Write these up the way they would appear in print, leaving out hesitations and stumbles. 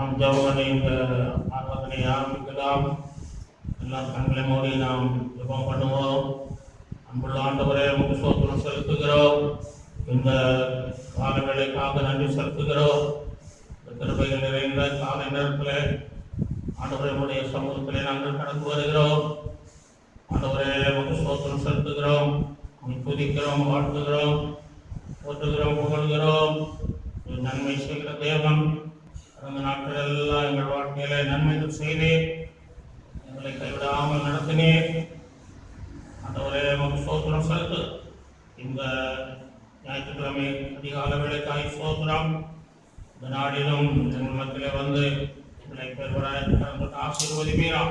நாம் ஜெபங்களை இந்த ஆராதனை ஆரம்பிக்கலாம். எல்லாம் கண்களை மூடி நாம் ஜெபம் பண்ணுவோம். அன்புள்ள ஆண்டவரே, உமக்கு ஸ்தோத்திரம் செலுத்துகிறோம். இந்த காலவேளைக்காக நன்றி செலுத்துகிறோம். கிருபைகள் நிறைந்த காலை நேரத்தில் ஆண்டவரே உடைய சமூகத்திலே நாங்கள் கடந்து வருகிறோம். ஆண்டவரே, உமக்கு ஸ்தோத்திரம் செலுத்துகிறோம். துதிக்கிறோம், வாழ்த்துகிறோம், போற்றுகிறோம், புகழ்கிறோம். நன்மை செய்கிற தேவன், கடந்த நாட்கள் எல்லாம் எங்கள் வாழ்க்கையில நன்மைகள் செய்தேன், எங்களை கைவிடாமல் நடத்தினேன். ஆண்டவரே, உமக்கு ஸ்தோத்திரம் செலுத்து. இந்த ஞாயிற்றுக்கிழமை அதிகால வேளைக்காய் ஸ்தோத்திரம். இந்த நாளிலும் எங்கள் மத்தியிலே வந்து எங்களை பெருவராக ஆசீர்வதிப்பீரா.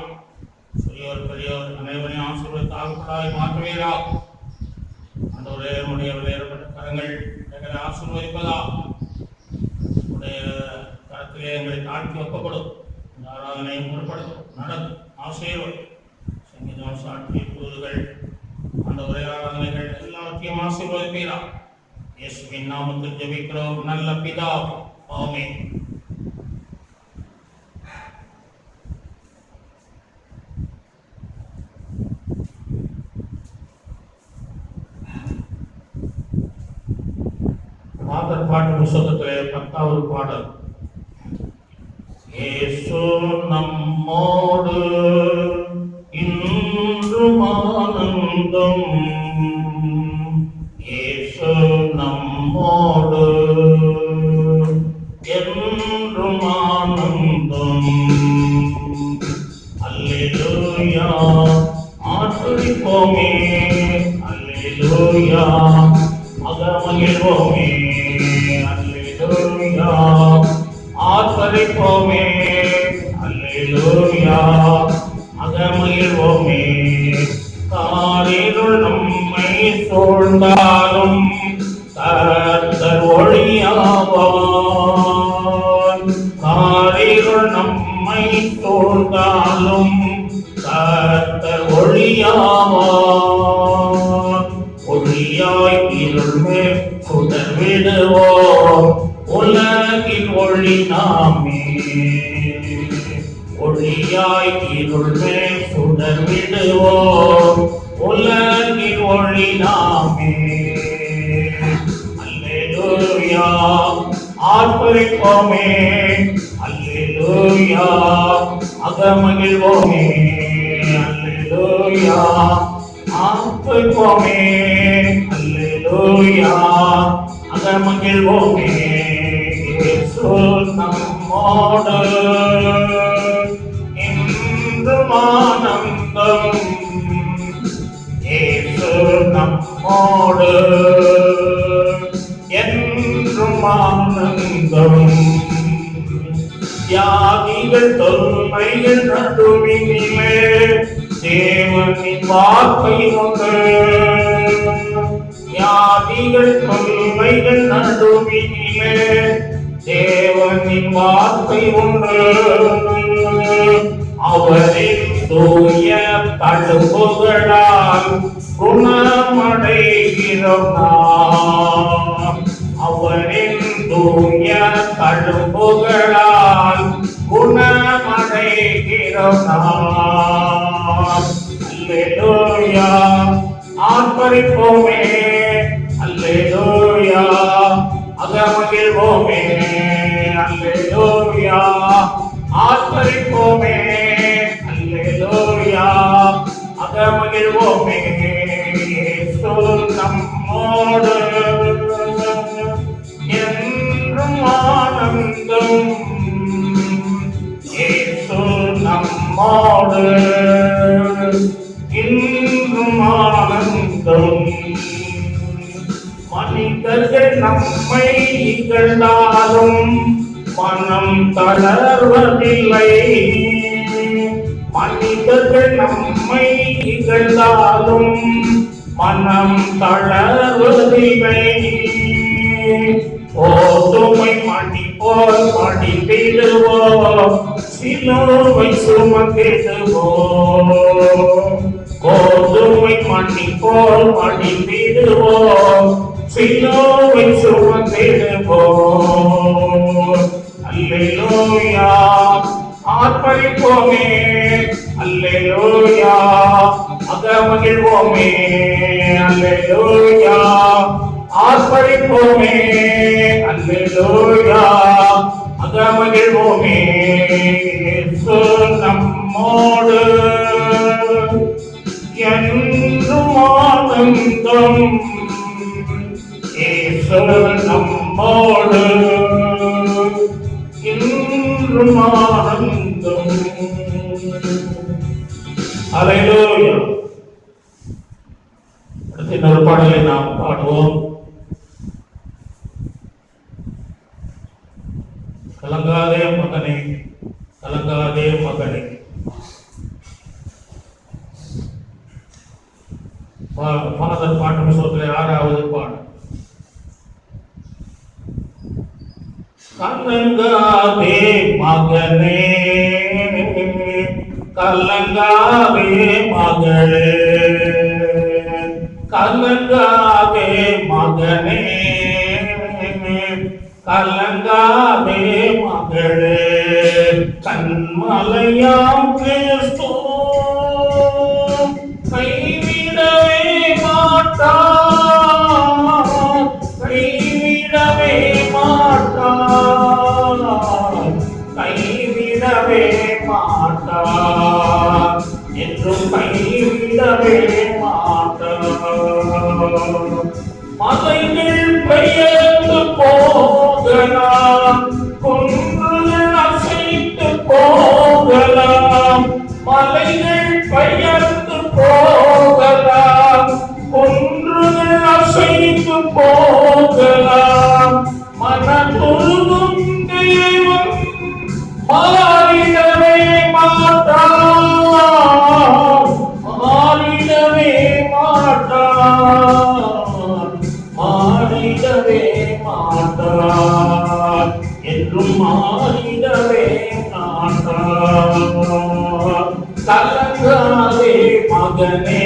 சிறியோர் பெரியோர் அனைவரையும் ஆசீர்வதித்தாய் மாற்றுவீரா. ஆண்டவரே, உடைய வேறுபட்ட கரங்கள் எங்களை ஆசீர்வதிப்பதா. உடைய கரத்திலே எங்களை தாழ்த்தி வைக்கப்படும். இந்த ஆராதனையை முற்படுத்தும் நடக்கும் ஆசீர்வதி. சங்கீதம், சாட்சி, கூறுகள், ஆண்டவரே ஆராதனைகள் எல்லாத்தையும் ஆசீர்வதிப்பீரா. இயேசுவின் நாமத்தில் ஜெபிக்கிறோம் நல்ல பிதா, ஆமென். பாட்டு புத்தகத்திலே 10வது பாடல். இயேசு நம்மோடு இன்றும் ஆனந்தம், இயேசு நம்மோடு என்றும் ஆனந்தம். அல்லேலூயா, ஆற்றுவிப்போமே, அல்லேலூயா, மகிழ்வோமே, அல்லேலூயா, ஆர்ப்பரிப்போமே, அல்லேலூயா, மகிழ்வோமே. காரிருள் நம்மை சூழ்ந்தாலும் கர்த்தர் ஒளியாவார். காரிருள் நம்மை சூழ்ந்தாலும் கர்த்தர் ஒளியாவார். ஒளியாய் இருள் மேல் சுடர் விடுவோம், உலகில் ஒளி நாமே. ஒளியாய் இருள் மேல் சுடர் விடுவோம், உலகில் ஒளி நாமே. அல்லேலூயா, ஆர்ப்பரிப்போமே, அல்லேலூயா, மகிழ்வோமே, அல்லேலூயா, ஆர்ப்பரிப்போமே, அல்லேலூயா, மகிழ்வோமே. இயேசு நம்மோடு இன்றும் ஆனந்தம், இயேசு நம்மோடு என்றும் ஆனந்தம். வியாதிகள் தொல்லைகள் நடுவினிலே தேவனின் வார்த்தை உண்டு. வியாதிகள் தொல்லைகள் நடுவினிலே தேவனின் வார்த்தை உண்டு. அவரின் தூய தழும்புகளால் குணமடைகிறோம் நாம். அவரின் தூய தழும்புகளால் குணமடைகிறோம் நாம். அல்லேலூயா, ஆர்ப்பரிப்போமே, அல்லேலூயா, மகிழ்வோமே, அல்லேலூயா, ஆர்ப்பரிப்போமே, அல்லேலூயா, மகிழ்வோமே. இயேசு நம்மோடு என்றும் ஆனந்தம், இயேசு நம்மோடு இன்றும் ஆனந்தம். மனிதர்கள் நம்மை இகழ்ந்தாலும் மனம் தளர்வதில்லை. மனிதர்கள் நம்மை இகழ்ந்தாலும் மனம் தளர்வதில்லை. போதுமை மணி போல் மடித்திடுவோம், சிலுவை சுமந்திடுவோம். கோதுமை மணி போல் மடித்திடுவோம், சிலுவை சுமந்திடுவோம். அல்லேலூயா, மகிழ்வோமே அல்லேலூயா மகிழ்வோமே இயேசு நம்மோடு என்றும் ஆனந்தம் இயேசு நம்மோடு என்றும் ஆனந்தம். அல்லேலூயா. அடுத்த இன்னொரு பாடலை நாம் பாடுவோம். கலங்காதே மகனே கலங்காதே மகனே. பாடல் பாட்டு புத்தகத்தில் 6வது பாடல். கலங்காதே மகனே கலங்காதே மகளே கலங்காதே மகனே கலங்காதே மகளே கண்மலையாம் கிறிஸ்து கைவிடவே மாட்டார் கைவிடவே மாட்டார் கைவிடவே மாட்டார் என்றும் கைவிடவே மாட்டார். மலைகள் பெயர்ந்து போகலாம் குன்றுகள் அசைத்து போகலாம் மலைகள் பெயர்ந்து போகலாம் குன்றுகள் அசைத்து போகலாம் மனதுருகும் தேவன் மாறிடவே மாட்டார் மாறிடவே மாட்டார் மாறிடவே மாட்டார் என்றும் மாறிடவே மாட்டார். கலங்காதே மகனே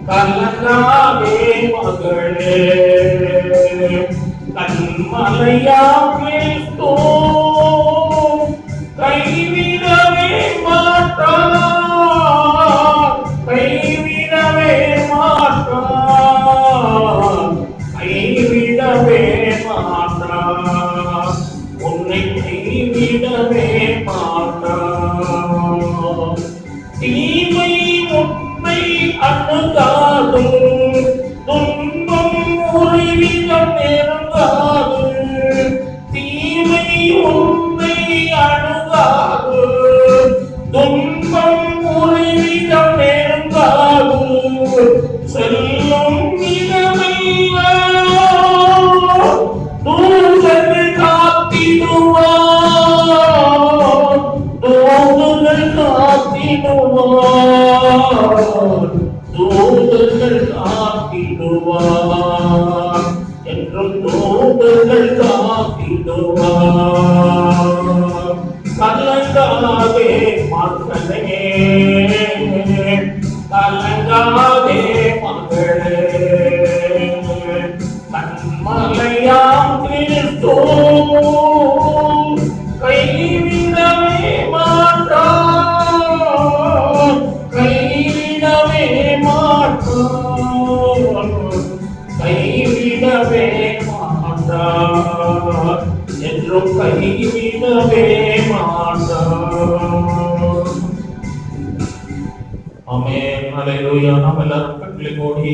கலங்காதே மகளே கண்மலையாம் கிறிஸ்து கைவிடவே மாட்டார் கைவிடவே மாட்டார் கைவிடவே மாட்டார் உன்னை கைவிடவே மாட்டார். தீமை உன்னை அணுகாது துன்பம் உறைவிடம் நெருங்காது தீமை உன்னை அணுகாது துன்பம் உறைவிடம் நெருங்காது செல்லும் இடமெல்லாம் தூதர்கள் காத்திடுவார் தூதர்கள் காத்திடுவார் தூதர்கள் காத்திடுவார் என்றும் தூதர்கள் காத்திடுவார். கலங்காதே மகனே கலங்காதே மகளே கண்மலையாம் கிறிஸ்து கைவிடவே மாட்டார் கைவிடவே மாட்டார் கைவிடவே மாட்டார் என்றும் கைவிடவே மாட்டார். ஆமென். அல்லேலூயா. நாம் எல்லாரும் கண்களை மூடி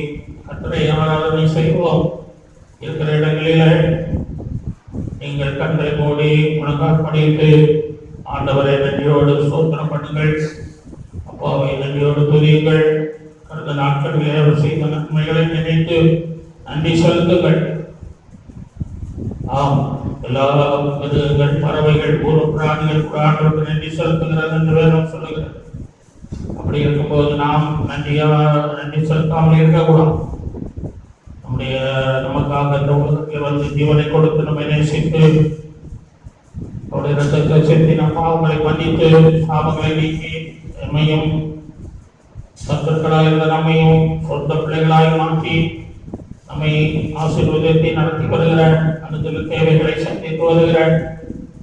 கர்த்தரை ஆராதனை செய்வோம். இருக்கிற இடங்களிலே நீங்கள் கண்களை மூடி முழங்கால் படித்து ஆண்டவரை நன்றியோடு ஸ்தோத்திரம் பண்ணுங்கள். அப்பாவை நன்றியோடு துதியுங்கள். கடந்த நாட்களிலே அவர் செய்த நன்மைகளை நினைத்து நன்றி செலுத்துங்கள். ஆம், எல்லா மிருகங்கள் பறவைகள் ஊர் பிராணிகள் கூட ஆண்டவருக்கு நன்றி செலுத்துகிறது என்று வேதம் சொல்லுகிறது. அப்படி இருக்கும்போது நாம் நன்றி செலுத்தாமல் இருக்கக்கூடாது. நம்முடைய நமக்காக இந்த உலகத்தில் வந்து ஜீவனை கொடுத்து நம்மை நேசித்து அவருடைய ரத்தத்தை செலுத்தி நம் பாவங்களை மன்னித்து சாபங்களை நீக்கி நம்மையும் சத்துக்களாக இருந்த நம்மையும் சொந்த பிள்ளைகளாய் மாற்றி நம்மை ஆசீர்வாதத்தை நடத்தி வருகிற அந்த தேவைகளை சந்தித்து வருகிற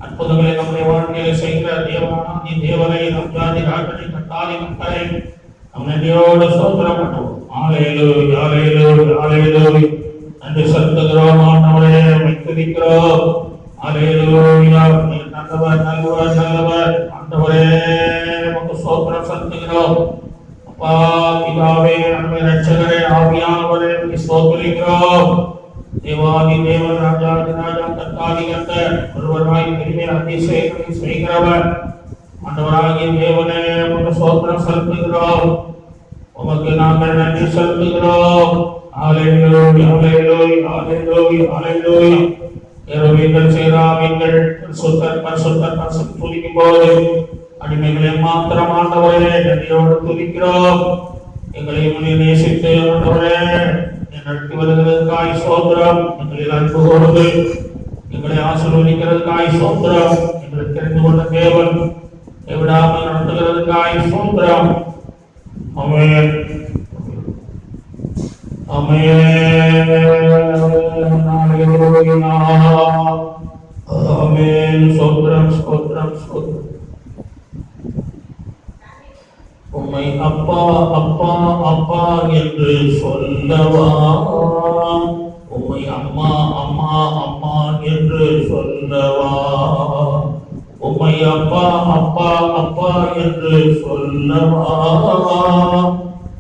அற்புதங்களை நம்முடைய வாழ்க்கையை செய்கிற தேவனாகிய தேவனை நம் ஜாதி ராஜனை கட்டாளி மக்களை நம் நன்றியோடு ஸ்தோத்திரம் பண்ணுவோம். Hallelujah hallelujah hallelujah. நன்றி செலுத்துகிறோம் ஆண்டவரே, உம்மை துதிக்கிறோம். அல்லேலூயா. நீர் நல்லவர் நல்லவர் நல்லவர். ஆண்டவரே உமக்கு ஸ்தோத்திரம் செலுத்துகிறோம். அப்பா பிதாவே, அன்பு இரட்சகரே, ஆவியானவரே உம்மை ஸ்தோத்திரிக்கிறோம். தேவாதி தேவன், ராஜாதி ராஜா, கர்த்தாதி கர்த்தர், ஒருவராய் பெரிய அதிசயங்களை செய்கிறவர் ஆண்டவராகிய தேவனே உமக்கு ஸ்தோத்திரம் செலுத்துகிறோம். உமக்கு நாங்கள் நன்றி செலுத்துகிறோம். அல்லேலூயா அல்லேலூயா அல்லேலூயா அல்லேலூயா. கேருபீன்கள் சேராபீன்கள் பரிசுத்தர் பரிசுத்தர் பரிசுத்தர் துதிக்கும் போது அடிமைகளை மாத்திரம் ஆண்டவரே நன்றியோடு துதிக்கிறோம். எங்களை முன்னில் நேசித்து ஆண்டவரே நடத்தி வருகிறதுக்காய் ஸ்தோத்திரம். எங்களில் அன்பு கூர்ந்து எங்களை ஆசீர்வதிக்கிறதுக்காய் ஸ்தோத்திரம். எங்களை தெரிந்து கொண்ட தேவன் விடாமல் நடத்துகிறதுக்காய் ஸ்தோத்திரம். ஆமென் ஆமென் ஆமென். ஸ்தோத்திரம் ஸ்தோத்திரம் ஸ்தோத்திரம். உம்மை அப்பா அப்பா அப்பா என்று சொல்லவா, உம்மை அம்மா அம்மா அம்மா என்று சொல்லவா, உம்மை அப்பா அப்பா அப்பா என்று சொல்லவா,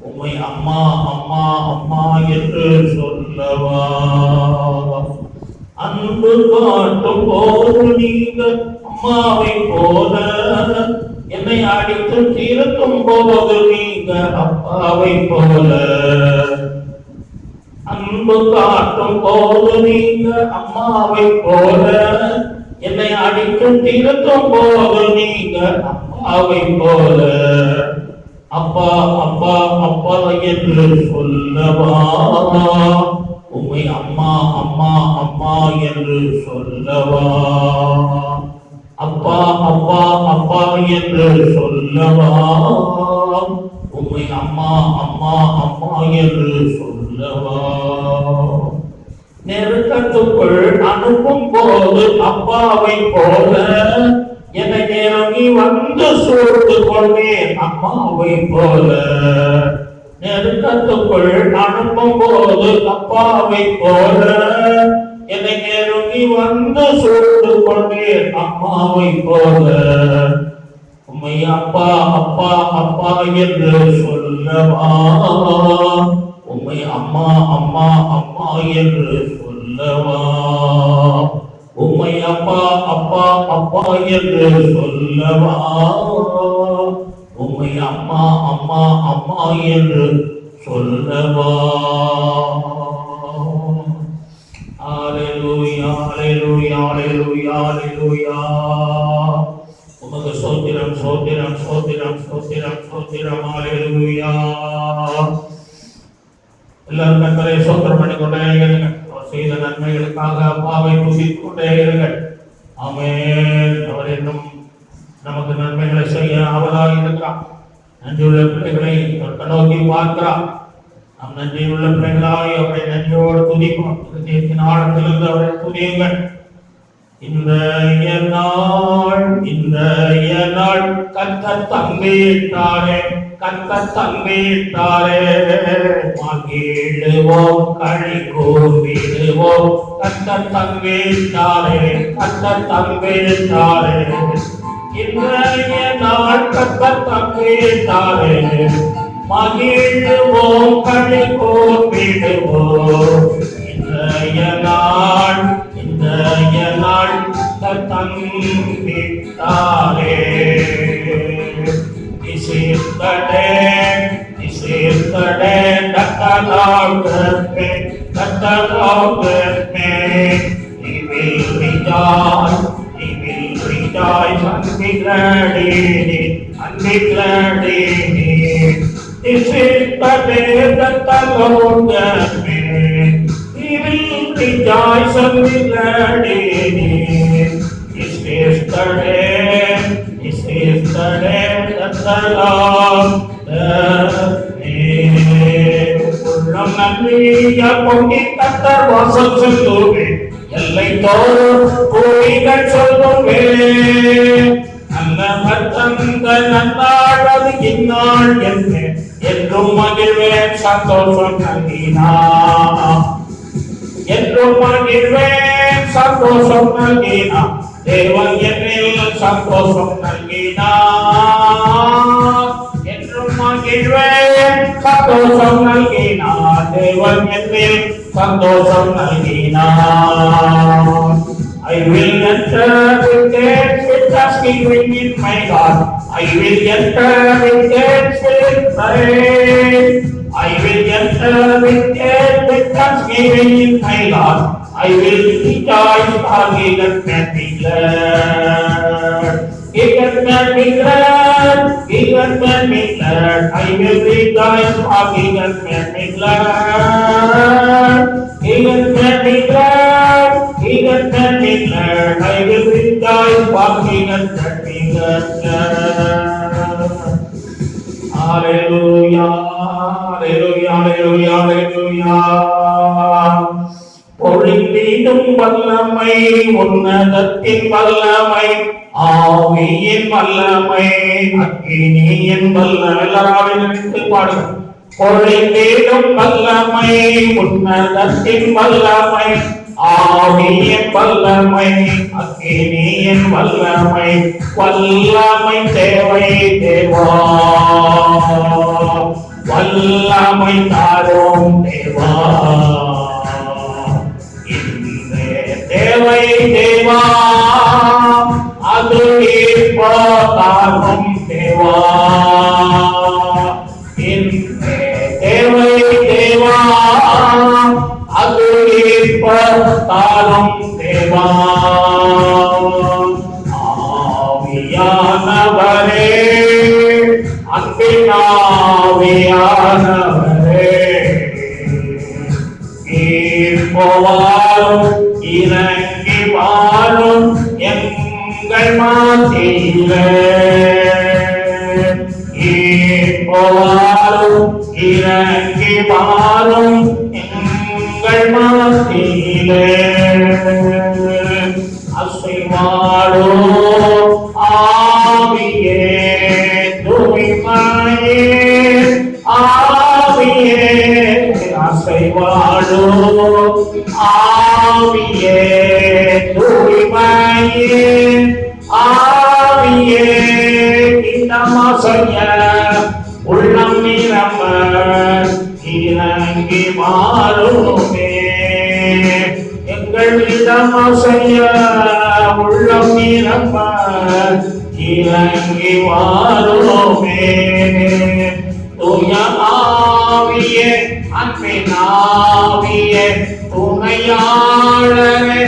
உம்மை அம்மா அம்மா அம்மா என்று சொல்லவா. அன்பு காட்டும் போது நீங்க அம்மாவை போல, என்னை அடித்து தீர்க்கும் போது நீங்க அப்பாவை போல. அன்பு காட்டும் போது நீங்க அம்மாவை போல, என்னை அடித்து தீர்க்கும் போது நீங்க அப்பாவை போல. அப்பா அப்பா அப்பா என்று சொல்லவா, உம்மை அம்மா அம்மா அம்மா என்று சொல்லவா. அப்பா அப்பா அப்பா என்று சொல்லவா, உம்மை அம்மா அம்மா அம்மா என்று சொல்லவா. நெருக்கத்துக்குள் அனுப்பும் போது அப்பாவை போல, என்னை நெருங்கி வந்து சூழ்ந்து கொள்வேன் அம்மாவை போல. நெருக்கத்துக்குள் அனுப்பும் போது அப்பாவை போல, என்னை நெருங்கி வந்து சூழ்ந்து கொள்வேன் அம்மாவை போல. உம்மை அப்பா அப்பா அப்பா என்று சொல்லவா, உம்மை அம்மா அம்மா அம்மா என்று சொல்லவா. உம்மை அப்பா அப்பா அப்பா என்று சொல்லவா, உம்மை அம்மா அம்மா அம்மா என்று சொல்லவா. அல்லேலூயா அல்லேலூயா அல்லேலூயா அல்லேலூயா. உமக்கு ஸ்தோத்திரம் ஸ்தோத்திரம் ஸ்தோத்திரம் ஸ்தோத்திரம் ஸ்தோத்திரம். அல்லேலூயா. எல்லாரும் கர்த்தரை ஸ்தோத்திரம் பண்ணிக்கொண்டே இருங்கள். அவர் செய்த நன்மைகளுக்காக அப்பாவை துதித்துக் கொண்டே இருங்கள். ஆமென். அவர் இன்னும் நமக்கு நன்மைகளை செய்ய ஆவலாக இருக்கிறார். நன்றியுள்ள பிள்ளைகளை அவர் கண்ணோக்கி பார்க்கிறார். நாம் நன்றியுள்ள பிள்ளைகளாய் அவரை நன்றியோடு துதிப்போம். இதயத்தின் ஆழத்திலிருந்து அவரை துதியுங்கள். இன்றைய நாள் கர்த்தர் தந்திட்டாரே, கர்த்தர் தந்திட்டாரே. மகிழுவோம் களி கூர்ந்திடுவோம், கர்த்தர் தந்திட்டாரே, கர்த்தர் தந்திட்டாரே. இன்றைய நாள் கர்த்தர் தந்திட்டாரே, மகிழுவோம் களி கூர்ந்திடுவோம். இன்றைய நாள் தந்திட்டாரே. This is the day that the Lord has made, that the Lord has made. He will rejoice and be glad in it, and be glad in it. This is the day that the Lord has made. He will rejoice and be glad in it. This is the day that the Lord has made. உள்ளம் நன்றியால் பொங்கி கர்த்தர் வாசல் செல்லுவேன், எல்லை தோறும் கோயில்கள் சொல்லுவேன். நல்லவர் தந்த நன்னாள் அது இந்நாள் என்ன, என்றும் மகிழ்வேன் சந்தோஷம் நல்கினார். மகிழ்வேன் சந்தோஷம் நல்கினார் தேவன் என்னில் சந்தோஷம் நல்கினார் என்றும் மகிழ்வேன் சந்தோஷம் நல்கினார் தேவன் என்னில் சந்தோஷம் நல்கினார். I will enter with gates with thanksgiving in my God. I will enter with gates with praise. I will enter with gates with thanksgiving in my God. I will rejoice for He has made me glad. He has made me glad. He has made me glad. I will rejoice for He has made me glad. He has made me glad. He has made me glad. I will rejoice for He has made me glad. Hallelujah, hallelujah, hallelujah, hallelujah. பொழிந்திடும் வல்லமை உன்னதத்தின் வல்லமை ஆவியின் வல்லமை அக்கினியின் வல்லமை எல்லாரும் நினைத்து பாடுங்க. பொழிந்திடும் வல்லமை உன்னதத்தின் வல்லமை ஆவியின் வல்லமை அக்கினியின் வல்லமை வல்லமை தேவை தேவா வல்லமை தாரும் தேவா தேவை தேவா அது தாரும் தேவா தேவை தேவா அது தாரும் தேவா ஆவியானவரே அன்பினாவியானவரே வாரும் இறங்கி வாரும் எங்கள் மத்தியிலே வாரும் இறங்கி வாரும் எங்கள் மத்தியிலே அசைவாடோ ஆவியே தூய்மையே ஆவியே அசைவாடோ ஆவியே தூய்மையே ஆவியே இன்னமசைய உள்ளம் நிரம்ப இறங்கி மாறுமே எங்கள் இடமசைய உள்ளம் நிரம்ப இறங்கி மாறுமே தூய ஆவியே அன்பினாவியே துணையாளரே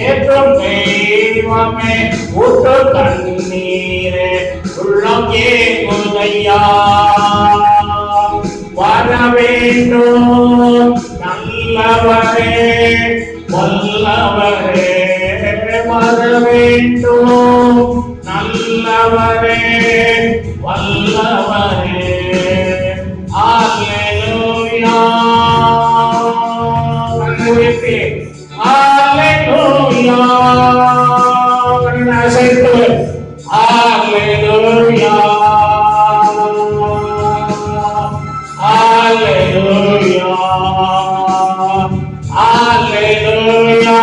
ஏற்றும் தெய்வமே ஊற்று கண்ணீரே உள்ளம் ஏங்குதையா வர வேண்டும் நல்லவரே வல்லவரே வர வேண்டும் நல்லவரே வல்லவரே அல்லேலூயா அல்லேலூயா அல்லேலூயா அல்லேலூயா அல்லேலூயா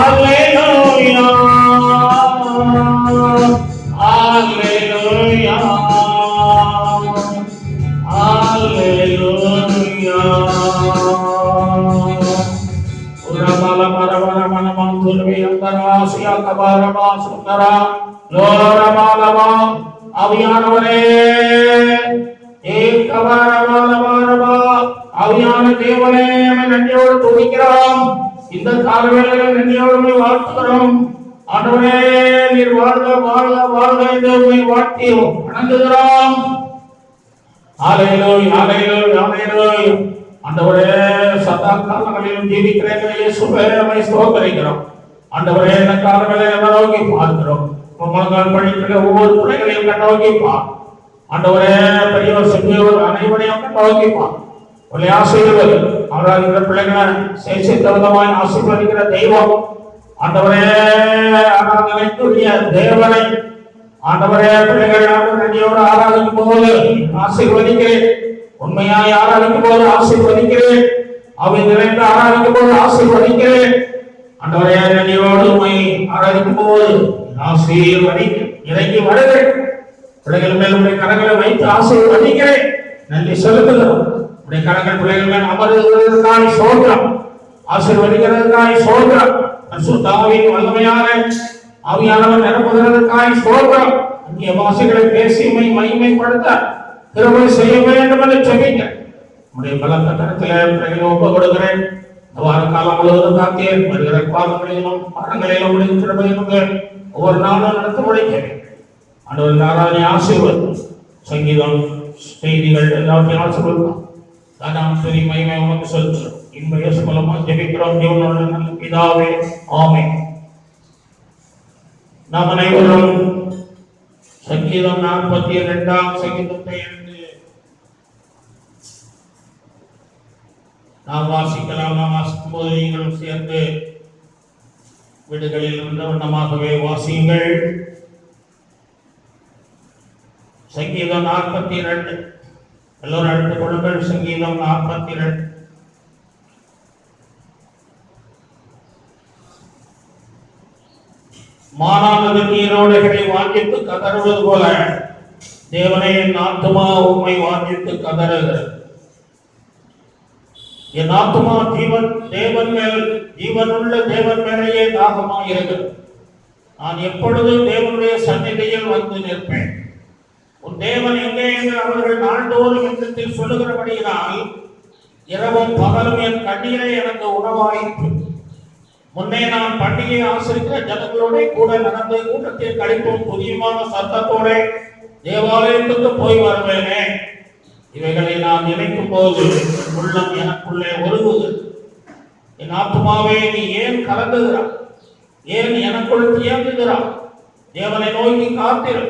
அல்லேலூயா அல்லேலூயா அல்லேலூயா உரமல மரவர மனமம் துல்வி அந்தரா சியா கபாரமா சுந்தரா லோரமாலமா அவியானவரே ஏகபாரமாலமாரமா அவியான தேவனே நன்றியோடு துதிக்கிறோம். இந்த காலவேளையில் நன்றியோடு வாழ்த்துகிறோம். ஆண்டவரே நீர் வாழ்க வாழ்க வாழ்க என்று உம்மை வாழ்த்தி வணங்குகிறோம். ஹல்லேலூயா ஹல்லேலூயா ஹல்லேலூயா. ஆண்டவரே சதா காலங்களிலும் ஜீவிக்கிற இயேசுவே உம்மை ஸ்தோத்திரிக்கிறோம். ஆண்டவரே இந்த காலவேளையில் நோக்கி பார்க்கிறோம். உம்மால் படிக்கிற ஒவ்வொரு பிள்ளைகளையும் கண்ணோக்கி பார். ஆண்டவரே பெரியவர் சிறியவர் அனைவரையும் கண்ணோக்கி பார். உங்களை ஆசீர்வதி அவரால் இந்த பிள்ளைகளை சேசித்த விதமாய் ஆசீர்வதிக்கிற தெய்வம் ஆண்டவரே ஆராதனைக்குரிய தேவனை ஆண்டவரே பிள்ளைகள் நன்றியோடு ஆராதிக்கும் போது ஆசீர்வதிக்கிறேன். உண்மையாய் ஆராதிக்கும் போது ஆசீர்வதிக்கிறேன். அவை நிறைந்து ஆராதிக்கும் போது ஆசீர்வதிக்கிறேன். ஆண்டவரே, நன்றியோடு உம்மை ஆராதிக்கும் போது ஆசீர்வதிக்க இறங்கி வருகிறேன். பிள்ளைகள் மேல் உடைய கரங்களை வைத்து ஆசீர்வதிக்கிறேன். நன்றி செலுத்துகிறோம். உடைய கரங்கள் பிள்ளைகள் மேல் அமர்வதற்காக சோதரம், ஆசீர்வதிக்கிறதுக்காக சோதரம், பரிசுத்தாவின் வல்லமையான ஆவியானவர் நிரப்புகிறதற்காக சோதரம். அந்நிய பாஷைகளை பேசி மகிமைப்படுத்த கிருபை செய்ய வேண்டும் என்று ஜெபிக்க உடைய பலத்த கரத்திலே பிள்ளைகளை ஒப்புக் கொடுக்கிறேன். வார காலம் முழுவதும் காத்தேன். வருகிற காலங்களிலும் மரங்களிலும் உடைய கிருபையிலும் ஒவ்வொரு நாளும் நடத்த முடிக்கிறேன். ஆண்டவர் ஆராதனை ஆசீர்வதிக்கும். சங்கீதம் செய்திகள் எல்லாத்தையும் ஆசீர்வதிக்கும். தானம் துதி மகிமை உமக்கு செலுத்துகிறோம். இன்ப இயேசு மூலமாக ஜெபிக்கிறோம். தேவனோட நல்ல பிதாவே, ஆமென். நாம் அனைவரும் சங்கீதம் 42 சங்கீதத்தை எடுத்து நாம் வாசிக்கலாம். நாம் வாசிக்கும் போது நீங்களும் சேர்ந்து வீடுகளில் இருந்த வண்ணமாகவே வாசியுங்கள். சங்கீதம் 42 எல்லோரும் எடுத்துக் கொள்ளுங்கள். சங்கீதம் 42. மானானது நீரோடைகளை வாஞ்சித்து கதறுவது போல தேவனே, என் ஆத்துமா உம்மை வாஞ்சித்து கதறுகிறது. என் ஆத்துமா ஜீவனுள்ள தேவன் மேலேயே தாகமாக இருக்கிறது. நான் எப்பொழுதும் தேவனுடைய சந்நிதியில் வந்து நிற்பேன். உன் தேவன் எங்கே என்று அவர்கள் நாள்தோறும் என்னிடத்தில் சொல்லுகிறபடியினால் இரவும் பகலும் என் கண்ணீரை எனக்கு உணவாயிற்று. முன்னே நான் பண்டிகையை ஆசிரிக்கிற ஜனங்களோட கூட நடந்த கூட்டத்தில் கழிப்பும் புதியமான சத்தத்தோட தேவாலயத்துக்கு போய் வருவேனே. இவைகளை நான் நினைக்கும் போது உள்ளம் எனக்குள்ளே ஒருங்குகிறது. என் ஆத்துமாவே, நீ ஏன் கலங்குகிறாய்? ஏன் எனக்குள் தியங்குகிறாய்? தேவனை நோக்கி காத்திரு.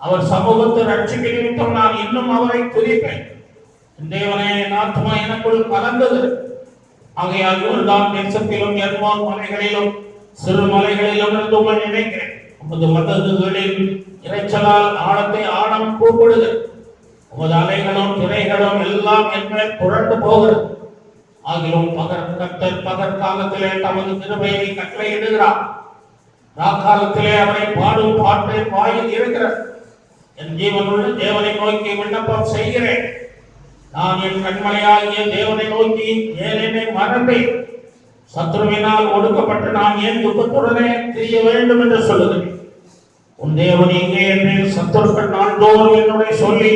அவர் சமூகத்தை ரட்சிக்க நிமித்தம் நான் இன்னும் அவரை துதிப்பேன். தேவனே, என் ஆத்துமா எனக்குள் கலங்குகிறது. ஆகையால் யோர்தான் தேசத்திலும் எர்மோன் மலைகளிலும் சிறு மலைகளிலும் இருந்து உம்மை நினைக்கிறேன். உமது மதகுகளில் இறைச்சலால் ஆழத்தை ஆழம் கூப்பிடுகிறது. உமது அலைகளும் திரைகளும் எல்லாம் என் மேல் புரண்டு போகிறது. ஆகிலும் பகற்காலத்திலே தமது கிருபையை கட்டளையிடுகிறார். ராக்காலத்திலே அவரை பாடும் பாட்டை வாயில் இருக்கிறது. என் ஜீவனுள்ள தேவனை நோக்கி விண்ணப்பம் செய்கிறேன். நான் என் கண்மலையாகிய தேவனை நோக்கி ஏன் என்னை மறந்தேன்? சத்ருவினால் ஒடுக்கப்பட்டு நான் ஏன் துக்கத்துடனே திரிய வேண்டும் என்று சொல்லுகிறேன். உன் தேவன் எங்கே என்று சத்துருக்கள் நாள்தோறும் என்னுடைய சொல்லி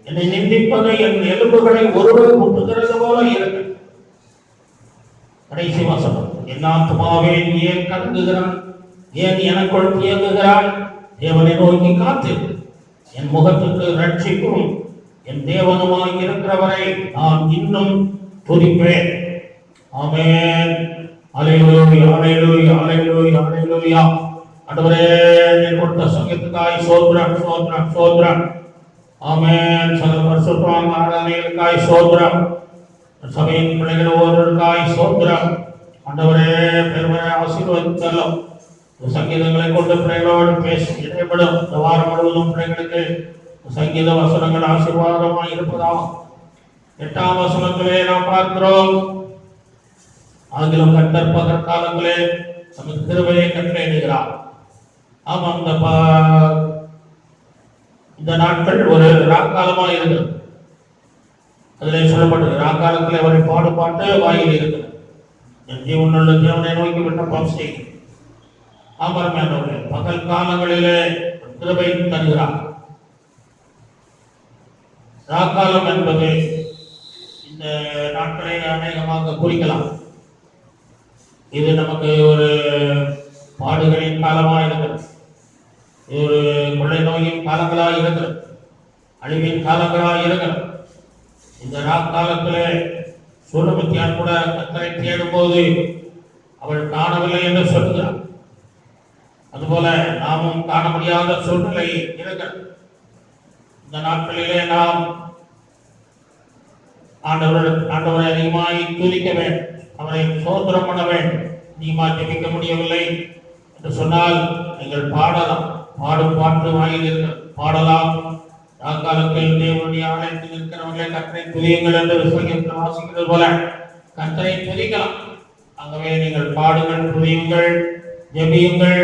என்னை நிந்திப்பது என் எலும்புகளை ஒருவர் முட்டுகிறது போல இருக்கு. கடைசி வசனம், என் ஆத்துமாவே நீ ஏன் கலங்குகிறான்? ஏன் எனக்குள் தியங்குகிறாய்? தேவனை நோக்கி காத்திரு. என் முகத்துக்கு ரட்சிப்பும் என் தேவனுமாய் இருக்கிறவரை நான் இன்னும் துதிப்பேன். ஆமென். அல்லேலூயா, அல்லேலூயா, அல்லேலூயா, அல்லேலூயா. ஆண்டவரே, நீர் கொடுத்த சங்கத்துக்காய் ஸ்தோத்திரம், ஸ்தோத்திரம், ஸ்தோத்திரம். ஆமென். சகல பரிசுத்தமான ஆராதனைகளுக்காய் ஸ்தோத்திரம். சபையின் பிள்ளைகள் ஒவ்வொருவருக்காய் ஸ்தோத்திரம். ஆண்டவரே, பெருமை ஆசீர்வதித்தல்லும். சங்கீதங்களை கொண்டு பிள்ளைகளோடு பேசி இடைப்படும். இந்த வாரம் முழுவதும் பிள்ளைகளுக்கு சங்கீத வசனங்கள் ஆசீர்வாதமாக இருப்பதாம். 8ஆம் வசனத்திலே நாம் பார்க்கிறோம், ஆகிலும் கர்த்தர் பகற்காலங்களே நமது கிருபையை கட்டளையிடுகிறார். ஆமாம், இந்த நாட்கள் ஒரு ராக்காலமாக இருக்கிறது. அதில் சொல்லப்பட்டது, ராக்காலத்தில் அவரை பாட்டு வாயில் இருக்கிறது. என் ஜீவனுள்ள தேவனை நோக்கி விண்ணப்பம் செய்கிறேன். ஆமரமானவர்களே, பகல் காலங்களிலே கிருபை தருகிறார். ராக்காலம் என்பது இந்த நாட்களை அநேகமாக குறிக்கலாம். இது நமக்கு ஒரு பாடுகளின் காலமாக இருக்கிறது. இது ஒரு கொள்ளை நோயின் காலங்களாக இருக்கிறது. அழிவின் காலங்களாக இருக்கிறது. இந்த ராக்காலத்திலே சூலமித்தியான் கூட கர்த்தரை தேடும் போது அவள் காணவில்லை என்று சொல்கிறார். அதுபோல நாமும் காண முடியாத சூழ்நிலை இருக்கிறது. இந்த நாட்களிலே நாம் ஆண்டவரை அதிகமாய் துதிக்க வேண்டும், அவரை சோதனம் பண்ண வேண்டும். அதிகமாக ஜெபிக்க முடியவில்லை என்று சொன்னால் நீங்கள் பாடலாம். பாடும் பாட்டு வாயில் இருக்கிறது, பாடலாம். ராக்காலத்தில் தேவனுடைய ஆலயத்தில் இருக்கிறவர்களை கர்த்தரை துதியுங்கள் என்று வாசிக்கிறது போல கர்த்தரை துதிக்கலாம். ஆகவே நீங்கள் பாடுங்கள், துதியுங்கள், ஜெபியுங்கள்,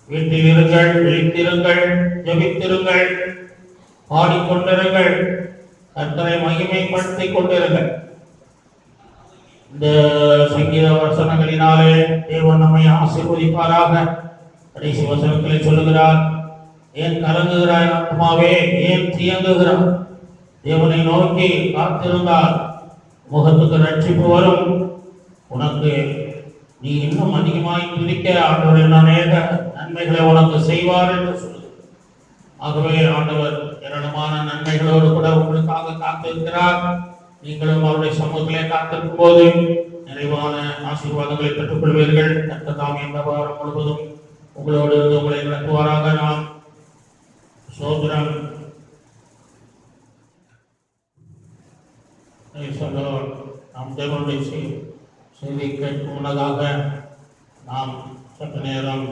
வீட்டில் இருங்கள், விழித்திருங்கள், ஜெபித்திருங்கள், பாடிக்கொண்டிருங்கள், கர்த்தரை மகிமைப்படுத்திக் கொண்டிருங்கள். இந்த சங்கீத வசனங்களினாலே தேவன் நம்மை ஆசீர்வதிப்பாராக. கடைசி வசனங்களை சொல்லுகிறார், ஏன் கலங்குகிறாய் ஆத்மாவே, ஏன் தியங்குகிறாய்? தேவனை நோக்கி காத்திருந்தால் முகத்துக்கு ரட்சிப்பு வரும். உனக்கு நீ இன்னும் அதிகமாய் துதிக்க ஆண்டவர் அநேக நன்மைகளை உனக்கு செய்வார் என்று சொல்லு. ஆகவே ஆண்டவர் ஏராளமான நன்மைகளோடு கூட உங்களுக்காக காத்திருக்கிறார். நீங்களும் அவருடைய சமூகத்திலே காத்திருக்கும் போது நிறைவான ஆசீர்வாதங்களை பெற்றுக் கொள்வீர்கள். கர்த்தர் இந்த வாரம் முழுவதும் உங்களோடு இருந்து உங்களை நடத்துவாராக. நாம் சோதரம் நாம் தேவனுடைய செய்தி கேட்கும் முன்னதாக நாம் சற்று நேரம்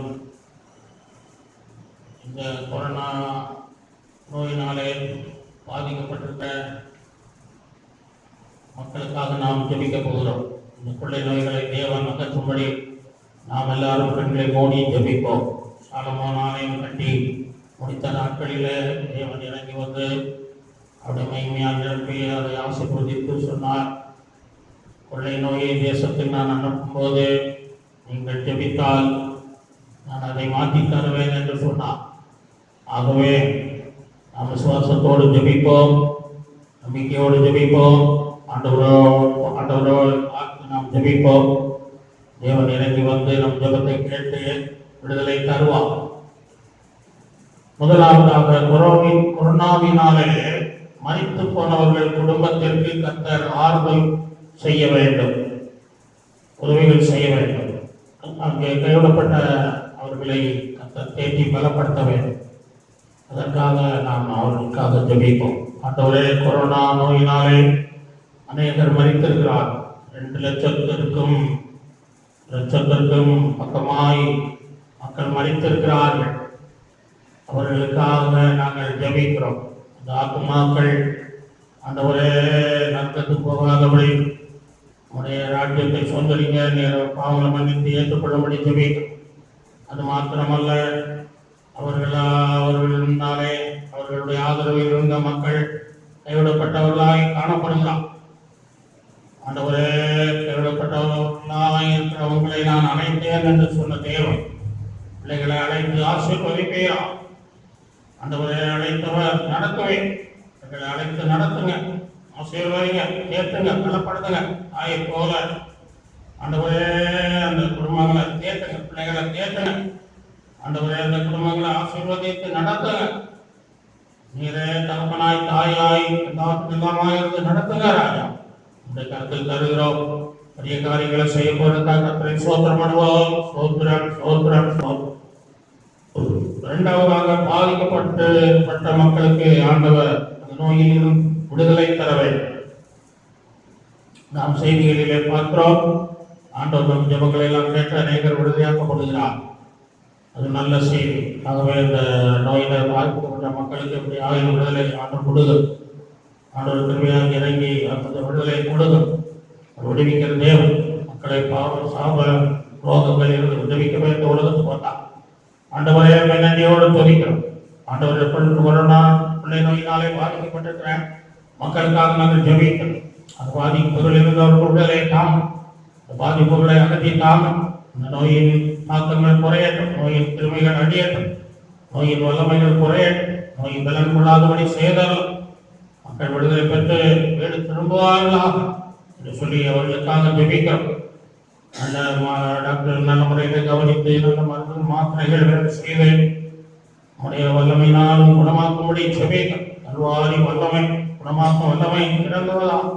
இந்த கொரோனா நோயினாலே பாதிக்கப்பட்டிருக்க மக்களுக்காக நாம் ஜெபிக்க போகிறோம். இந்த கொள்ளை நோய்களை தேவன் அகற்றும்படி நாம் எல்லாரும் கண்களை மூடி ஜெபிப்போம். சாலமோன் ஆலயம் கட்டி முடித்த நாட்களிலே தேவன் இறங்கி வந்து அவருடைய மகிமையால் நிரப்பி அதை ஆசீர்வதித்து சொன்னார், கொள்ளை நோயை தேசத்தில் நான் அனுப்பும்போது நீங்கள் ஜெபித்தால் நான் அதை மாற்றி தருவேன் என்று சொன்னார். ஆகவே நாம் விசுவாசத்தோடு ஜெபிப்போம், நம்பிக்கையோடு ஜெபிப்போம், ஆண்டவரோடு பார்த்து நாம் ஜெபிப்போம். தேவன் இறங்கி வந்து நம் ஜெபத்தை கேட்டு விடுதலை தருவார். முதலாவதாக கொரோனாவினாலே மரித்து போனவர்கள் குடும்பத்திற்கு கர்த்தர் ஆறுதல் செய்ய வேண்டும், உதவிகள் செய்ய வேண்டும். அங்கே கைவிடப்பட்ட அவர்களை கர்த்தர் தேற்றி பலப்படுத்த வேண்டும். அதற்காக நாம் அவர்களுக்காக ஜெபிப்போம். ஆண்டவரே, கொரோனா நோயினாலே அநேகர் மரித்திருக்கிறார். 2 லட்சத்திற்கும் பக்கமாய் மக்கள் மரித்திருக்கிறார்கள். அவர்களுக்காக நாங்கள் ஜெபிக்கிறோம். அந்த ஆத்மாக்கள் ஆண்டவரே நரகத்துக்கு போகாதபடி உடைய ராஜ்யத்தை சொந்தரிங்க பாவங்களை மன்னித்து ஏற்றுக்கொள்ளும்படி ஜெபிக்கிறோம். அது மாத்திரமல்ல, அவர்களாலே அவர்களுடைய ஆதரவில் இருந்த மக்கள் கைவிடப்பட்டவர்களாய் காணப்படுகிறார். ஆண்டவரே, கைவிடப்பட்டவர்களாய் இருக்கிறவங்களை நான் அழைத்தேன் என்று சொன்ன தேவன் பிள்ளைகளை அழைத்து ஆசீர்வதிப்பீராம். ஆண்டவரே, அழைத்தவர் நடத்துவேன், எங்களை அழைத்து நடத்துங்க, ஆசீர்வதிங்க, தேர்த்துங்க, பலப்படுத்துங்க. தாயை போல ஆண்டவரே அந்த குடும்பங்களை தேர்த்துங்க, பிள்ளைகளை தேர்த்துங்க. ஆண்டவரே, அந்த குடும்பங்களை ஆசீர்வதித்து நடத்துங்க. நீரே தகப்பனாய் தாயாய் எல்லாமாய் இருந்து நடத்துங்க ராஜா. இந்த கருத்தில் தருகிறோம். பெரிய காரியங்களை செய்ய போறதுக்காக கர்த்தரை ஸ்தோத்திரம் பண்ணுவோம். ஸ்தோத்திரம், ஸ்தோத்திரம், ஸ்தோத்திரம். இரண்டாவதாக, பாதிக்கப்பட்ட மக்களுக்கு ஆண்டவர் அந்த நோயில் விடுதலை தர வேண்டும். நாம் செய்திகளிலே பார்க்கிறோம், ஆண்டவர் நம் ஜெபங்களை எல்லாம் கேட்டு அநேகர் விடுதலையாக்கப்படுகிறார். அது நல்ல செய்தி. ஆகவே இந்த நோயினர் பாதிக்கப்பட்ட மக்களுக்கு எப்படி ஆயுள் விடுதலை ஆண்டவர் கொடுங்க. ஆண்டவர் திரும்பியாக இறங்கி அந்த விடுதலை கொடுங்க. விடுவிக்கிற தேவன் மக்களை சாப ரோகங்களில் இருந்து விடுவிக்க வேண்டும். உலகத்துக்கு வந்தார். ஆண்டவரே, நன்றியோடு துதிக்கிறோம். ஆண்டவரை கொரோனா பிள்ளை நோயினாலே பாதிக்கப்பட்டிருக்கிற மக்களுக்காக நாங்கள் ஜெபிக்கிறோம். அந்த பாதிப்புகள் இருந்தவர்கள் விடுதலை தாமும், அந்த பாதிப்புகளை அகற்றி தாமும், அந்த நோயின் தாக்கங்கள் குறையட்டும், நோயின் கிருமிகள் அடியட்டும், நோயின் வல்லமைகள் குறையட்டும், நோயின் பலன் கொள்ளாதபடி செய்தாலும் மக்கள் விடுதலை பெற்று வீடு திரும்புவார்களாக என்று சொல்லி அவர்களுக்காக ஜெபிக்கிறோம். நல்ல டாக்டர் நல்ல முறையில் கவனித்து நல்ல மருந்து மாத்திரைகள் வேறு செய்து உடைய வல்லமையினாலும் குணமாக்கும்படி ஜெபிக்கிறோம். நல்வாரி வல்லமை, குணமாக்கும் வல்லமை இறங்குவதாம்.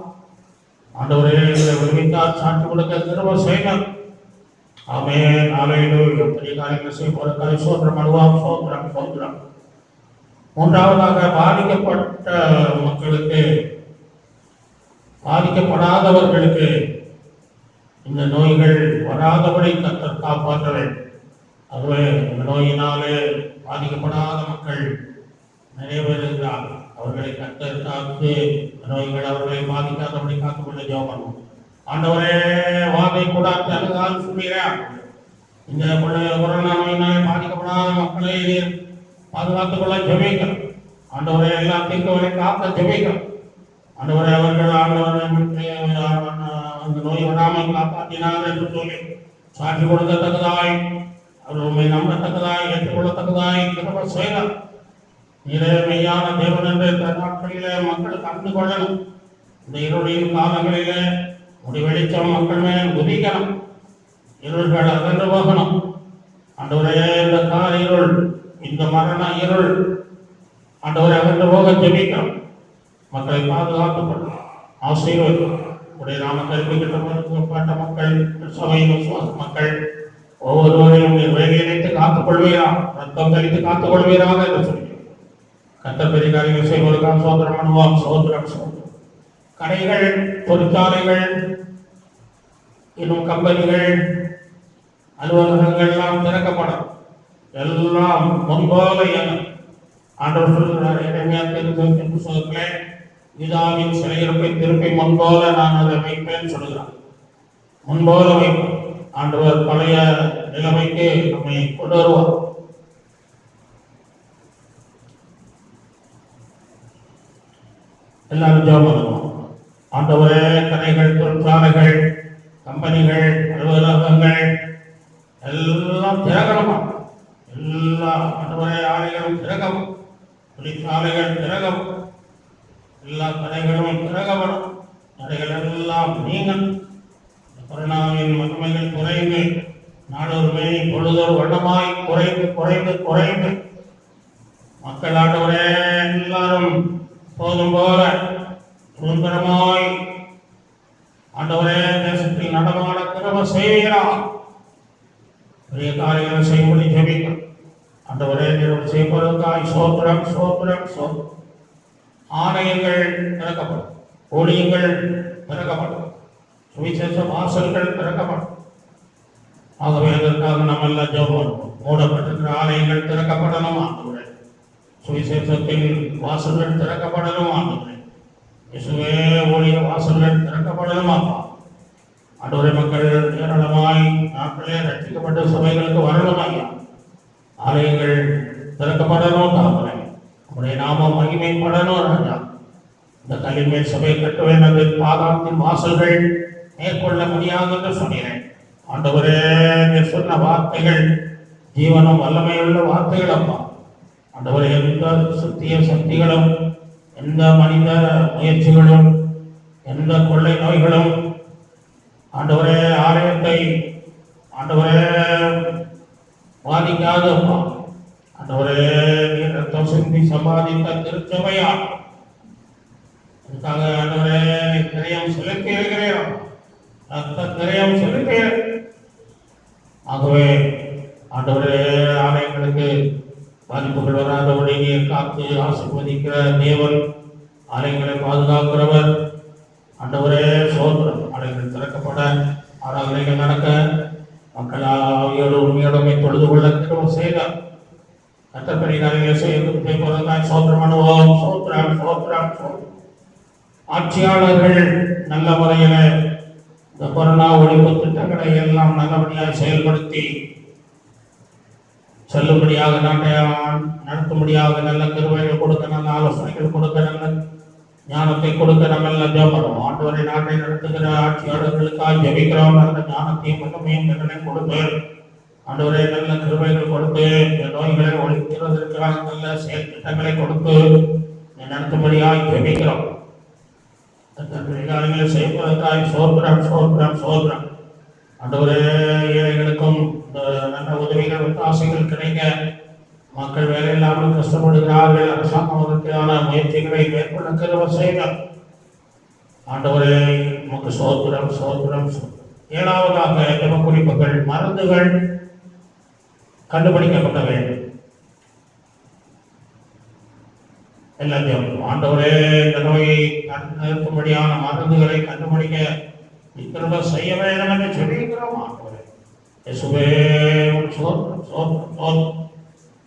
ஆண்டவரே, விடுவித்தார், சாட்சி கொடுக்க திரும்ப செய்யணும். ஆமென், ஹல்லேலூயா. பெரிய காரியங்களை செய்ய போறதுக்காக ஸ்தோத்திரம் பண்ணுவோம். ஸ்தோத்திரம், ஸ்தோத்திரம். மூன்றாவதாக, பாதிக்கப்பட்ட மக்களுக்கு, பாதிக்கப்படாதவர்களுக்கு இந்த நோய்கள் வராதபடி கர்த்தர் காப்பாற்ற வேண்டும். அதுவே இந்த நோயினாலே பாதிக்கப்படாத மக்கள் நிறைய பேர் இருக்கிறார்கள். அவர்களை கர்த்தர் காத்து நோய்கள் அவர்களை பாதிக்காதபடி காத்துக்கொள்ள ஜெபம் பண்ணுவோம். ஆண்டவரே வாதை கூடாது அழுகால் சொல்லுகிறேன். இந்த கொரோனா நோயினாலே பாதிக்கப்படாத மக்களை பாதுகாத்துக் கொள்ள ஜெபிக்கிறோம். ஆண்டவரே எல்லாத்தையும் அவரை காக்க ஜெபிக்கிறோம். ஆண்டவரே அவர்கள் அந்த நோய் வராமல் காப்பாற்றினார் என்று சொல்லி சாட்சி கொடுக்கத்தக்கதாய் அவர் உண்மை நம்பத்தக்கதாய் ஏற்றுக்கொள்ளத்தக்கதாய் கிருபை செய்தார். நீரே மெய்யான தேவன் என்று இந்த நாட்களிலே மக்கள் கலந்து கொள்ளணும். இந்த இருளின் காலங்களிலே முடி வெளிச்சம் மக்கள் மேல் உதிக்கணும். இருள்கள் அகன்று போகணும். ஆண்டவரே இந்த கால இருள், இந்த மரண இருள் ஆண்டவரை அகன்று போக ஜெபிக்கிறோம். மக்களை பாதுகாக்கப்படும் ஆசீர்வதிக்கும் உடைய நாமத்தில் கற்பிக்கப்பட்ட மக்கள், சபை விசுவாச மக்கள் ஒவ்வொருவரையும் வேலையினைத்து காத்துக் கொள்வீராக, ரத்தம் கழித்து காத்துக் கொள்வீராக என்று சொல்லி கர்த்தர் பெரிய காரியங்கள் செய்வதற்காக சோதரம் அனுபவம் சோதரம் சோதரம். கடைகள், தொழிற்சாலைகள், இன்னும் கம்பெனிகள், அலுவலகங்கள் எல்லாம் திறக்கப்படும். எல்லாம் முன்போல ஆண்டவர் சொல்கிறார், என்று சொல்கிறேன், யூதாவின் சிறையிருப்பை திருப்பி முன்போல நான் அதை வைப்பேன் சொல்கிறார். முன்போல வைப்பேன். ஆண்டவர் பழைய நிலைமைக்கு நம்மை கொண்டு வருவார். எல்லாரும் ஜெபம் பண்ணுவோம். ஆண்டவரே கடைகள், தொழிற்சாலைகள், கம்பெனிகள், அலுவலகங்கள் எல்லாம் திறக்கணுமா? எல்லா ஆண்டவரே ஆலைகளும் திறக்கவும், தொழிற்சாலைகள் திறக்கவும், எல்லா கடைகளும் திறக்கப்படும். கடைகள் எல்லாம் நீங்கள் கொரோனாவின் மகிமைகள் குறைந்து நாடொருமை பொழுதொரு வண்ணமாய் குறைந்து குறைந்து குறைந்து மக்கள் ஆண்டவரே எல்லாரும் போதும் போல சுதந்திரமாய் ஆண்டவரே தேசத்தில் நடமாட கிருபை செய்கிறார். பெரிய காரியங்களை செய்யும்படி ஜெபிக்கிறோம். ஆண்டவரே நீர் செய்வதற்காய் சோத்திரம் சோத்திரம் சோத்திரம். ஆலயங்கள் திறக்கப்படும், ஊழியங்கள் திறக்கப்படும், சுவிசேஷ வாசல்கள் திறக்கப்படும். ஆகவே அதற்காக நம்ம எல்லாம் ஜெபம் பண்ணுவோம். மூடப்பட்டிருக்கிற ஆலயங்கள் திறக்கப்படணும் ஆண்டவரே. சுவிசேஷத்தின் வாசல்கள் திறக்கப்படணும் ஆண்டவரே. இயேசுவே ஊழிய வாசல்கள் திறக்கப்படணும் அப்பா. ஆண்டவரே மக்கள் ஏராளமாய் நாட்களே ரட்சிக்கப்பட்ட சபைகளுக்கு வரணும் ஐயா. ஆலயங்கள் திறக்கப்படணும் தாமரை. உடைய நாமம் மகிமைப்படணும் ராஜா. இந்த கல்லின்மேல் சபை கட்டுவேன் என்று பாதாளத்தின் வாசல்கள் மேற்கொள்ள முடியாது என்று சொன்னேன். ஆண்டவரே நீர் சொன்ன வார்த்தைகள் ஜீவனும் வல்லமையுள்ள வார்த்தைகள் அப்பா. ஆண்டவரே எந்த சத்திய சக்திகளும், எந்த மனித முயற்சிகளும், எந்த கொள்ளை நோய்களும் ஆண்டவரே ஆலயத்தை ஆண்டவரே பாதிக்காது அப்பா. ஆண்டவரே நீர் ரத்தம் சிந்தி சம்பாதித்த திருச்சபையா அதுக்காக ஆண்டவரே கிரயம் செலுத்தி இருக்கிறேன். ரத்த கிரயம் செலுத்தி ஆகவே ஆண்டவரே ஆலயங்களுக்கு பாதிப்புகள் வராதபடி நீர் காத்து ஆசீர்வதிக்கிற தேவன், ஆலயங்களை பாதுகாக்கிறவர். ஆண்டவரே சோத்திரம். ஆலயங்கள் திறக்கப்பட, ஆராதனைகள் நடக்க, மக்கள் ஆவியோடு உண்மையோடு தொழுது கொள்ள கிருபை செய்தார். கர்த்தர் காரியங்களை செய்வதற்காக சோத்திரம் அனுபவம் சோத்திரம் சோத்திரம் சோத்திரம். ஆட்சியாளர்கள் நல்ல முறையில் இந்த கொரோனா ஒழிப்பு திட்டங்களை எல்லாம் நல்லபடியாக செயல்படுத்தி செல்லும்படியாக, நாட்டை நடத்தும்படியாக நல்ல கிருபைகள் கொடுக்க, நல்ல ஆலோசனைகள் கொடுக்க, நல்ல ஞானத்தை கொடுக்க நம்ம எல்லாம் ஜெபம். ஆண்டவரை நாட்டை நடத்துகிற ஆட்சியாளர்களுக்காக ஜெபிக்கிறோம். நல்ல ஞானத்தையும் மிகமையும் திறனை கொடுத்து ஆண்டவரே நல்ல கிருபைகள் கொடுத்து இந்த நோய்களை ஒழிக்கிறதற்காக நல்ல செயல் திட்டங்களை கொடுத்து நடத்தும்படியாக ஜெபிக்கிறோம். காரியங்களை செய்வதற்காக சோத்திரம் சோத்திரம் சோத்திரம். ஆண்டவரே ஏழைகளுக்கும் நல்ல உதவிகள் ஒத்தாசைகள் கிடைக்க, மக்கள் வேலை இல்லாமல் கஷ்டப்படுகிறார்கள். அரசாங்கம் அதற்கான முயற்சிகளை மேற்கொள்ள கிருபை செய்தார். ஆண்டவரே நமக்கு சோத்திரம் சோத்திரம் சோத்திரம். ஏழாவதாக ஜெப குறிப்புகள், மருந்துகள் கண்டுபிடிக்கப்பட வேண்டும். எல்லாத்தையும் ஆண்டவரே இந்த நோயை நிறுத்தும்படியான மருந்துகளை கண்டுபிடிக்க கிருபை செய்ய வேண்டும் என்று சொல்லியிருக்கிறோம். ஆண்டவரே இயேசுவே சோத்திரம் சோத்திரம் சோத்திரம்.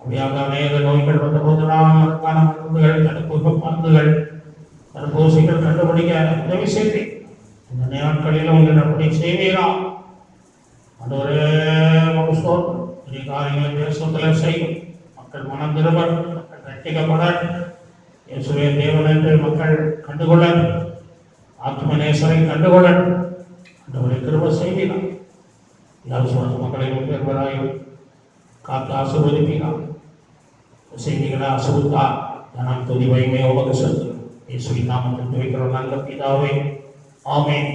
அப்படியாக அநேக நோய்கள் வந்தபோதெல்லாம் அதற்கான மருந்துகள், தடுப்பு மருந்துகள், தடுப்பூசிகள் கண்டுபிடிக்க உதவி செய்து இந்த நாட்களிலும் உங்கள் அப்படி செய்வீராம். அது ஒரு ஸ்தோத்திரம். பெரிய காரியங்களை தேசத்தில் செய்யும். மக்கள் மனம் திரும்ப, ரட்சிக்கப்பட, இயேசுவே தேவன் என்று மக்கள் கண்டுகொள்ள, ஆத்மநேசரை கண்டுகொள்ள அந்த கிருபை செய்வீராம். எல்லாரும் மக்களையும் பெறுவதாயும் காத்து ஆசீர்வதிப்பீராம். செய்திகளை அசுத்தா தனம் துதி வைமை உமக்கு செலுத்துகிறோம். இயேசுவின் நாமத்தில் துதிக்கிற நல்ல பிதாவே, ஆமென்.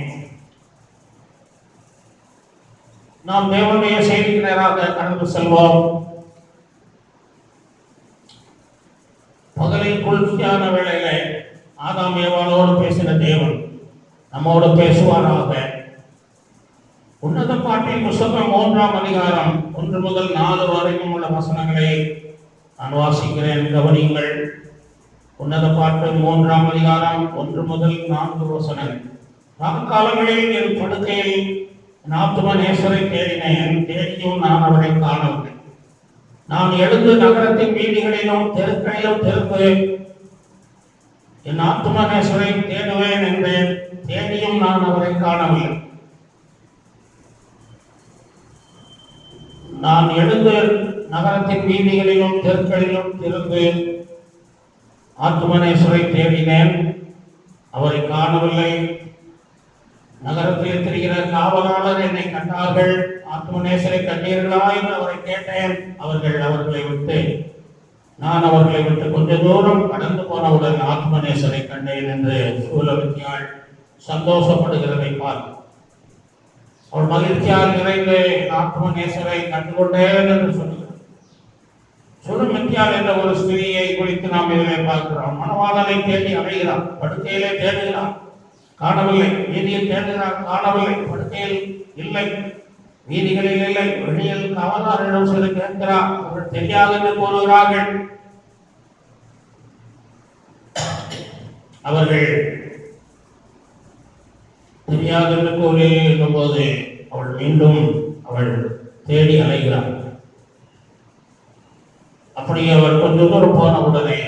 நாம் தேவனுடைய செய்திக்கு நேராக கடந்து செல்வோம். பகலில் குளிர்ச்சியான வேளையில ஆதாம் ஏவாளோடு பேசின தேவன் நம்மோடு பேசுவாராக. உன்னத பாட்டின் புத்தகம் 3ஆம் அதிகாரம் 1 முதல் 4 வரைக்கும் உள்ள வசனங்களை நான் வாசிக்கிறேன், கவனியுங்கள். உன்னத பாட்டு 3ஆம் அதிகாரம் 1 முதல் 4 வசனங்கள். காலங்களில் என் படுக்கையில் என் ஆத்துமநேசரை தேடினேன், தேடியும் நான் அவரை காணவில்லை. நான் எழுந்து நகரத்தின் வீதிகளிலும் தெருக்களிலும் திறந்து என் ஆத்துமநேசரை தேடுவேன் என்றேன், தேடியும் நான் அவரை காணவில்லை. நான் எழுந்து நகரத்தின் வீதிகளிலும் தெருக்களிலும் திறந்து ஆத்துமநேசரை தேடினேன், அவரை காணவில்லை. நகரத்தில் தெரிகிற காவலாளர் என்னை கண்டார்கள். ஆத்மநேசரை கண்டீர்களா என்று அவரை கேட்டேன். நான் அவர்களை விட்டு கொஞ்ச தூரம் கடந்து போனவுடன் ஆத்மநேசரை கண்டேன் என்று சூலமித்தியாள் சந்தோஷப்படுகிறதை பார்த்து அவள் மகிழ்ச்சியால் நிறைந்து ஆத்மநேசரை கண்டுகொண்டேன் என்று சொல்லுகிறார். சூலமித்தியாள் என்ற ஒரு ஸ்திரியை குறித்து நாம் இதிலே பார்க்கிறோம். மணவாளனை தேடி அடைகிறார், படுக்கையிலே தேடுகிறார், காணவில்லை. வீதியில் தேடுகிறார், காணவில்லை. படுக்கையில் இல்லை, வீதிகளில் இல்லை. வெளியில் காவலாரிடம் சொல்லி கேட்கிறார், அவர்கள் தெரியாது என்று கூறுகிறார்கள். அவர்கள் தெரியாது என்று கூறும் போது அவள் மீண்டும் தேடி அலைகிறார். அப்படி அவர் கொஞ்ச தூரம் போன உடனே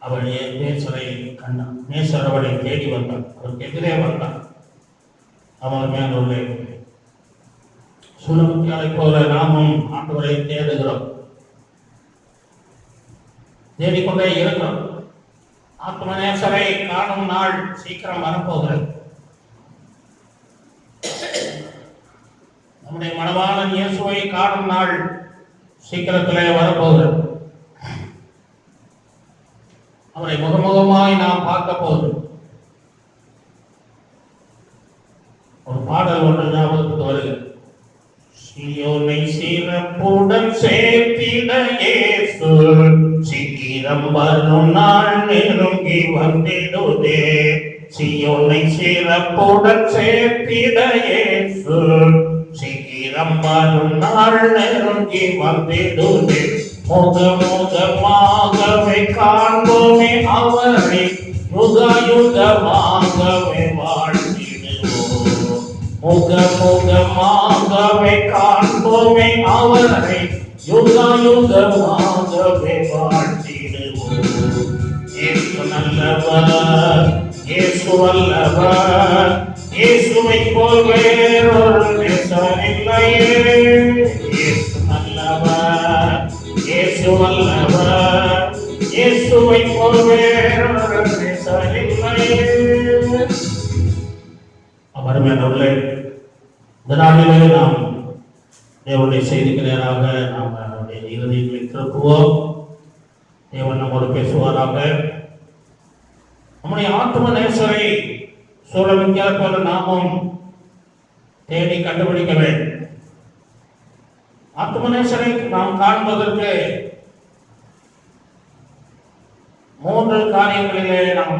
அவள் நேசரை கண்டார். நேசர் அவளை தேடி வந்தார், அவருக்கு எதிரே வந்தார். அவர் மேலே சுலமுத்தியாலை போல நாமும் ஆண்டவரை தேடுகிறோம், தேடிக்கொண்டே இருக்கிறோம். ஆத்மநேசரை காணும் நாள் சீக்கிரம் வரப்போகிறது. நம்முடைய மணவாளன் இயேசுவை காணும் நாள் சீக்கிரத்திலே வரப்போகிறது. அவரை முகமுகமாய் நாம் பார்க்க போகிறோம். ஒரு பாடல் ஒன்று ஞாபகத்துக்கு வருகிறது. சீயோனை சிறப்புடன் சேர்த்திட இயேசு சீக்கிரம் வரும் நாள் நெருங்கி வந்திடுதே. சீயோனை சிறப்புடன் சேர்த்திட இயேசு சீக்கிரம் வரும் நாள் நெருங்கி வந்திடுதே. முகமுகமாகவே காண்போமே அவரை, யுகயுகமாகவே வாழ்ந்திடுவோம். முகமுகமாகவே காண்போமே அவரை, யுகயுகமாகவே வாழ்ந்திடுவோம். இயேசு நல்லவர், இயேசு வல்லவர், இயேசுவை போல் வேறொரு நேசர் இல்லையே. இயேசு நல்லவர், இயேசு வல்லவர், இயேசுவை போல் வேறொரு நேசர் இல்லையே. அமர்மையானவர்களே, இந்த நாளிலே நாம் தேவனுடைய செய்திக்கு நேராக நாம் நம்முடைய இருதயங்களை திருப்புவோம். தேவன் நம்மோடு பேசுவாராக. நம்முடைய ஆத்மநேசரை சூழலுக்காக போல நாமும் தேடி கண்டுபிடிக்க வேண்டும். ஆத்மநேசரை நாம் காண்பதற்கு 3 காரியங்களிலே நாம்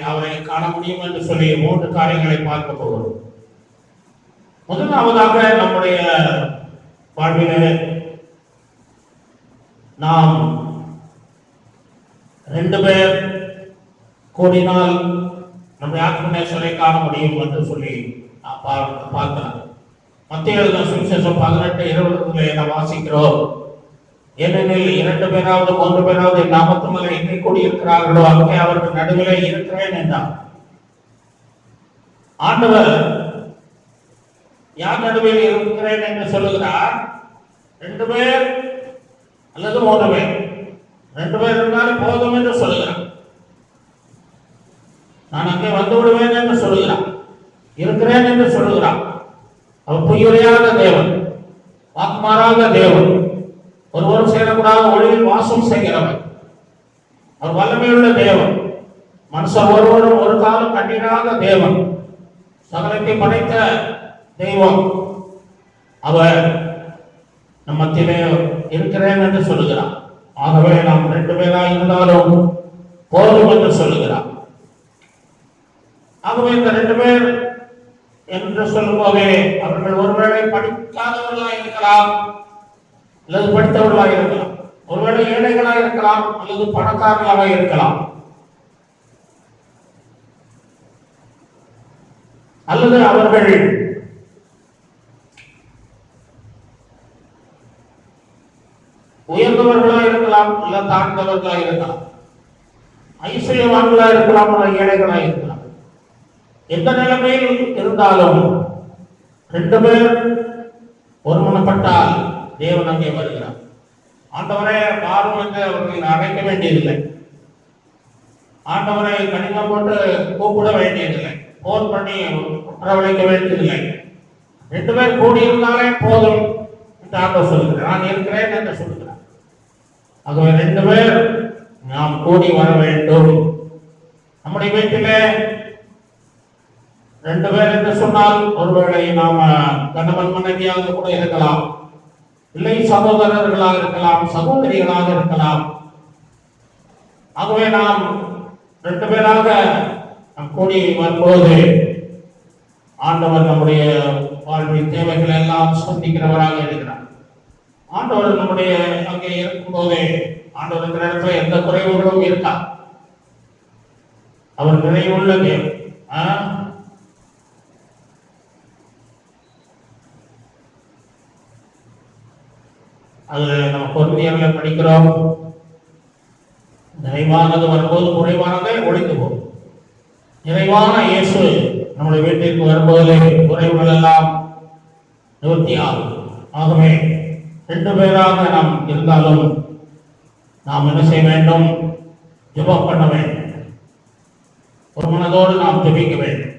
அவரை காண முடியும் என்று சொல்லி 3 காரியங்களை பார்க்க போகிறோம். முதலாவதாக நம்முடைய வாழ்விலே நாம் 2 பேர் கூடினால் நம்முடைய ஆத்மநேசரை காண முடியும் என்று சொல்லி நாம் பார்க்கலாம். மத்திய எழுதின சுவிசேஷம் 18:20 நாம் வாசிக்கிறோம். ஏனெனில் 2 பேராவது 3 பேராவது நாமத்துமலை எங்கே கூடி இருக்கிறார்களோ அங்கே அவர்கள் நடுவிலே இருக்கிறேன் என்றார். ஆண்டவர் யார் நடுவில் இருக்கிறேன் என்று சொல்லுகிறார்? 2 பேர் அல்லது 3 பேர், 2 பேர் இருந்தாலும் போதும் என்று சொல்லுகிறார். நான் அங்கே வந்து விடுவேன் என்று சொல்லுகிறான், இருக்கிறேன் என்று சொல்லுகிறான். அவர் பொய்யுரையாத தேவன், வாக்குமாறாத தேவன், ஒருவரும் சேரக்கூடாத ஒளியில் வாசம் செய்கிறவர். அவர் வல்லமையுள்ள தேவன், மனுஷர் ஒருவரும் ஒரு காலம் கண்டிராத தேவன், சகலத்தை படைத்த தெய்வம். அவர் நம் மத்தியிலே இருக்கிறேன் என்று சொல்லுகிறார். ஆகவே நாம் 2 பேராக இருந்தாலும் போதும் என்று சொல்லுகிறார். ஆகவே இந்த 2 பேர் என்று சொல்லும் போதே அவர்கள் ஒருவேளை படிக்காதவர்களாக இருக்கலாம் அல்லது படித்தவர்களாக இருக்கலாம், ஒருவேளை ஏழைகளாக இருக்கலாம் அல்லது பணக்காரர்களாக இருக்கலாம், அல்லது அவர்கள் உயர்ந்தவர்களாக இருக்கலாம் அல்ல தாழ்ந்தவர்களாக இருக்கலாம், ஐஸ்வர்யவான்களாக இருக்கலாம் அல்ல ஏழைகளாக இருக்கலாம். எந்த நிலைமையில் இருந்தாலும் 2 பேர் ஒருமனப்பட்டால் தேவன் அங்கே வருகிறார். ஆண்டவரை மாறும் என்று அவர்கள் அழைக்க வேண்டியதில்லை, ஆண்டவரை கடிதம் போட்டு கூப்பிட வேண்டியதில்லை, போன் பண்ணி வரவழைக்க வேண்டியதில்லை. 2 பேர் கூடியிருந்தாலே போதும் என்று ஆண்டவர் சொல்கிறார். நான் இருக்கிறேன் என்று சொல்கிறார். ஆகவே 2 பேர் நாம் கூடி வர வேண்டும். நம்முடைய வீட்டிலே 2 பேர் என்று சொன்னால் ஒருவேளை நாம கணவன் மனைவியாக கூட இருக்கலாம், இல்லை சகோதரர்களாக இருக்கலாம், சகோதரிகளாக இருக்கலாம். ஆகவே நாம் 2 பேராக கூடி வரும்போது ஆண்டவர் நம்முடைய வாழ்வின் தேவைகளை எல்லாம் சந்திக்கிறவராக இருக்கிறார். ஆண்டவர் நம்முடைய அங்கே இருக்கும்போதே ஆண்டவர் இருக்கிற இடத்துல எந்த குறைவுகளும் இருக்கா. அவர் நிறைவுள்ள தேவன். அதுல நம்ம பொருந்தியர்களை படிக்கிறோம், நிறைவானது வரும்போது குறைவானதை ஒழிந்து போகும். நிறைவான இயேசு நம்முடைய வீட்டிற்கு வரும்போது குறைவுகள் எல்லாம் நிவர்த்தி ஆகும். ஆகவே 2 பேராக நாம் இருந்தாலும் நாம் என்ன செய்ய வேண்டும்? ஜெபம் பண்ண வேண்டும். ஒரு மனதோடு நாம் ஜெபிக்க வேண்டும்.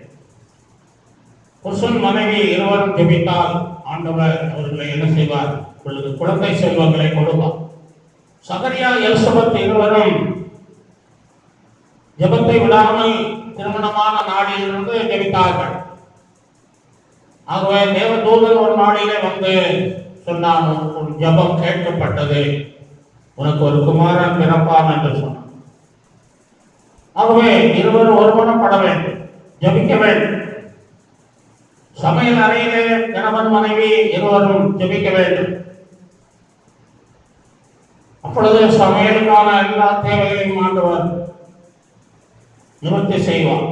புருஷன் மனைவி இருவரும் ஜெபித்தால் ஆண்டவர் அவர்களை என்ன செய்வார்? குழந்தை செல்வங்களை கொடுப்பார். சகரியா எலிசபெத் இருவரும் ஜெபத்தை விடாமல் திருமணமான நாளிலிருந்து ஜெபித்தார்கள். ஆகவே தேவதூதன் ஒரு நாளிலே வந்து சொன்னான், உன் ஜெபம் கேட்கப்பட்டது, உனக்கு ஒரு குமாரன் பிறப்பான் என்று சொன்னான். ஆகவே இருவரும் ஒருமனப்பட வேண்டும், ஜெபிக்க வேண்டும். சமையல் அறையிலே கணவன் மனைவி இருவரும் ஜெபிக்க வேண்டும். அப்பொழுது சமையலுக்கான எல்லா தேவைகளையும் ஆண்டவர் நிவர்த்தி செய்வார்.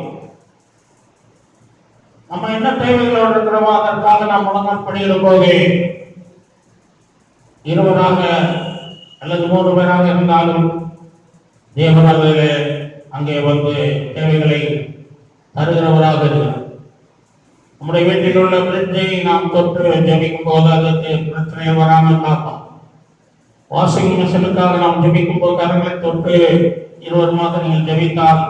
நம்ம என்ன தேவைகளோடு இருக்கிறோமோ அதற்காக நாம் முழங்கப்படியிடும் போது இருவராக அல்லது 3 பேராக இருந்தாலும் தேவன் அங்கே வந்து தேவைகளை தருகிறவராக இருக்கிறார். நம்முடைய வீட்டில் உள்ள பிரிட்ஜை நாம் தொட்டு ஜெபிக்கும் போது அதற்கு பிரச்சனை வராமல் காப்போம். வாஷிங் மிஷினுக்காக நாம் ஜெபிக்கும் போது கரங்களை தொட்டு இருவருமாக நீங்கள் ஜெபித்தால்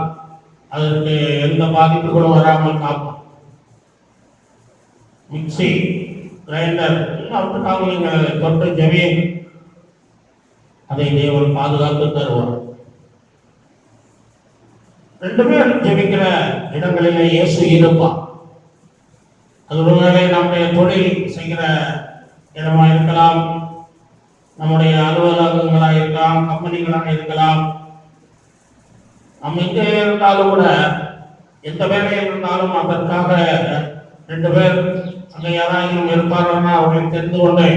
அதற்கு எந்த பாதிப்புகளும் வராமல் காப்போம். மிக்சி, கிரைண்டர் அவற்றுக்காக நீங்கள் தொட்டு ஜெபியுங்கள், அதை தேவன் பாதுகாத்து தருவார். 2 பேர் ஜெபிக்கிற இடங்களிலே இயேசு இருப்பார். அது ஒருவேளை நம்முடைய தொழில் செய்கிற இடமா இருக்கலாம், நம்முடைய அலுவலகங்களாக இருக்கலாம், கம்பெனிகளாக இருக்கலாம். நம்ம எங்கே இருந்தாலும் கூட எந்த வேலையில் இருந்தாலும் அதற்காக 2 பேர் அங்கே யாராயும் இருப்பார்கள்னா அவர்களை தெரிந்து கொண்டு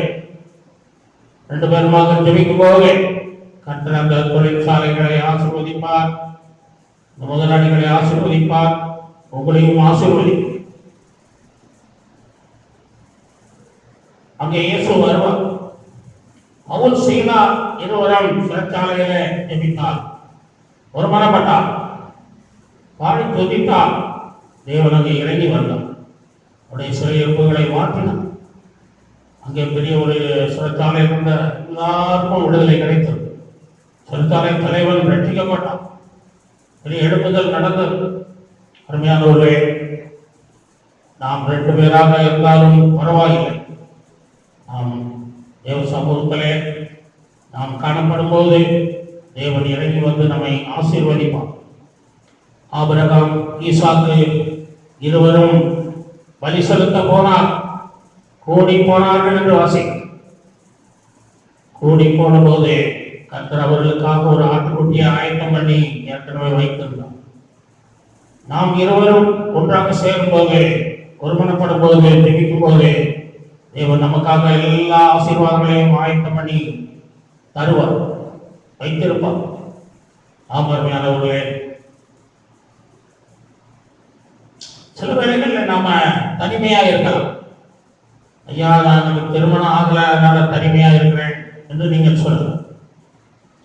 2 பேருமாக ஜெபிக்கும் போது கர்த்தர் அந்த தொழிற்சாலைகளை ஆசீர்வதிப்பார், முதலாளிகளை ஆசீர்வதிப்பார், உங்களையும் ஆசீர்வதிப்பார். அங்கே இயேசு வருவார். பவுல் சீலா இருவரும் சிறைச்சாலையிலே ஜெபித்தார், ஒருமனப்பட்டார், பாடி துதித்தார். தேவன் அங்கே இறங்கி வந்தான். அவருடைய சிறையிருப்புகளை மாற்றினான். அங்கே பெரிய ஒரு சிறைச்சாலை இருந்த எல்லாருக்கும் விடுதலை கிடைத்தது. சிறைச்சாலை தலைவன் ரட்சிக்கப்பட்டான். பெரிய எழுப்புதல் நடந்தது. அருமையானவர்களே, நாம் 2 பேராக இருந்தாலும் பரவாயில்லை. நாம் தேவ சமூகத்திலே நாம் காணப்படும் போது தேவன் இறங்கி வந்து நம்மை ஆசீர்வதிப்பான். ஆபிரகாம், ஈசாக்கு இருவரும் பலி செலுத்த போனார். கூடி போனார்கள் என்று வாசிக்கிறோம். கூடி போன போது கர்த்தர் அவர்களுக்காக ஒரு ஆட்டுக்குட்டியை ஆயத்தம் பண்ணி ஏற்கனவே வைத்திருந்தார். நாம் இருவரும் ஒன்றாக சேரும் போது, ஒருமனப்படும் போது, ஜெபிக்கும் போது தேவன் நமக்காக எல்லா ஆசீர்வாதங்களையும் ஆயத்தம் பண்ணி தருவார், வைத்திருப்பார். ஆமர்மையானவர்களே, சில வேளைகளில் நாம தனிமையா இருக்கலாம். ஐயா, நான் எனக்கு திருமணம் ஆகல, அதனால தனிமையா இருக்கிறேன் என்று நீங்கள் சொல்லலாம்.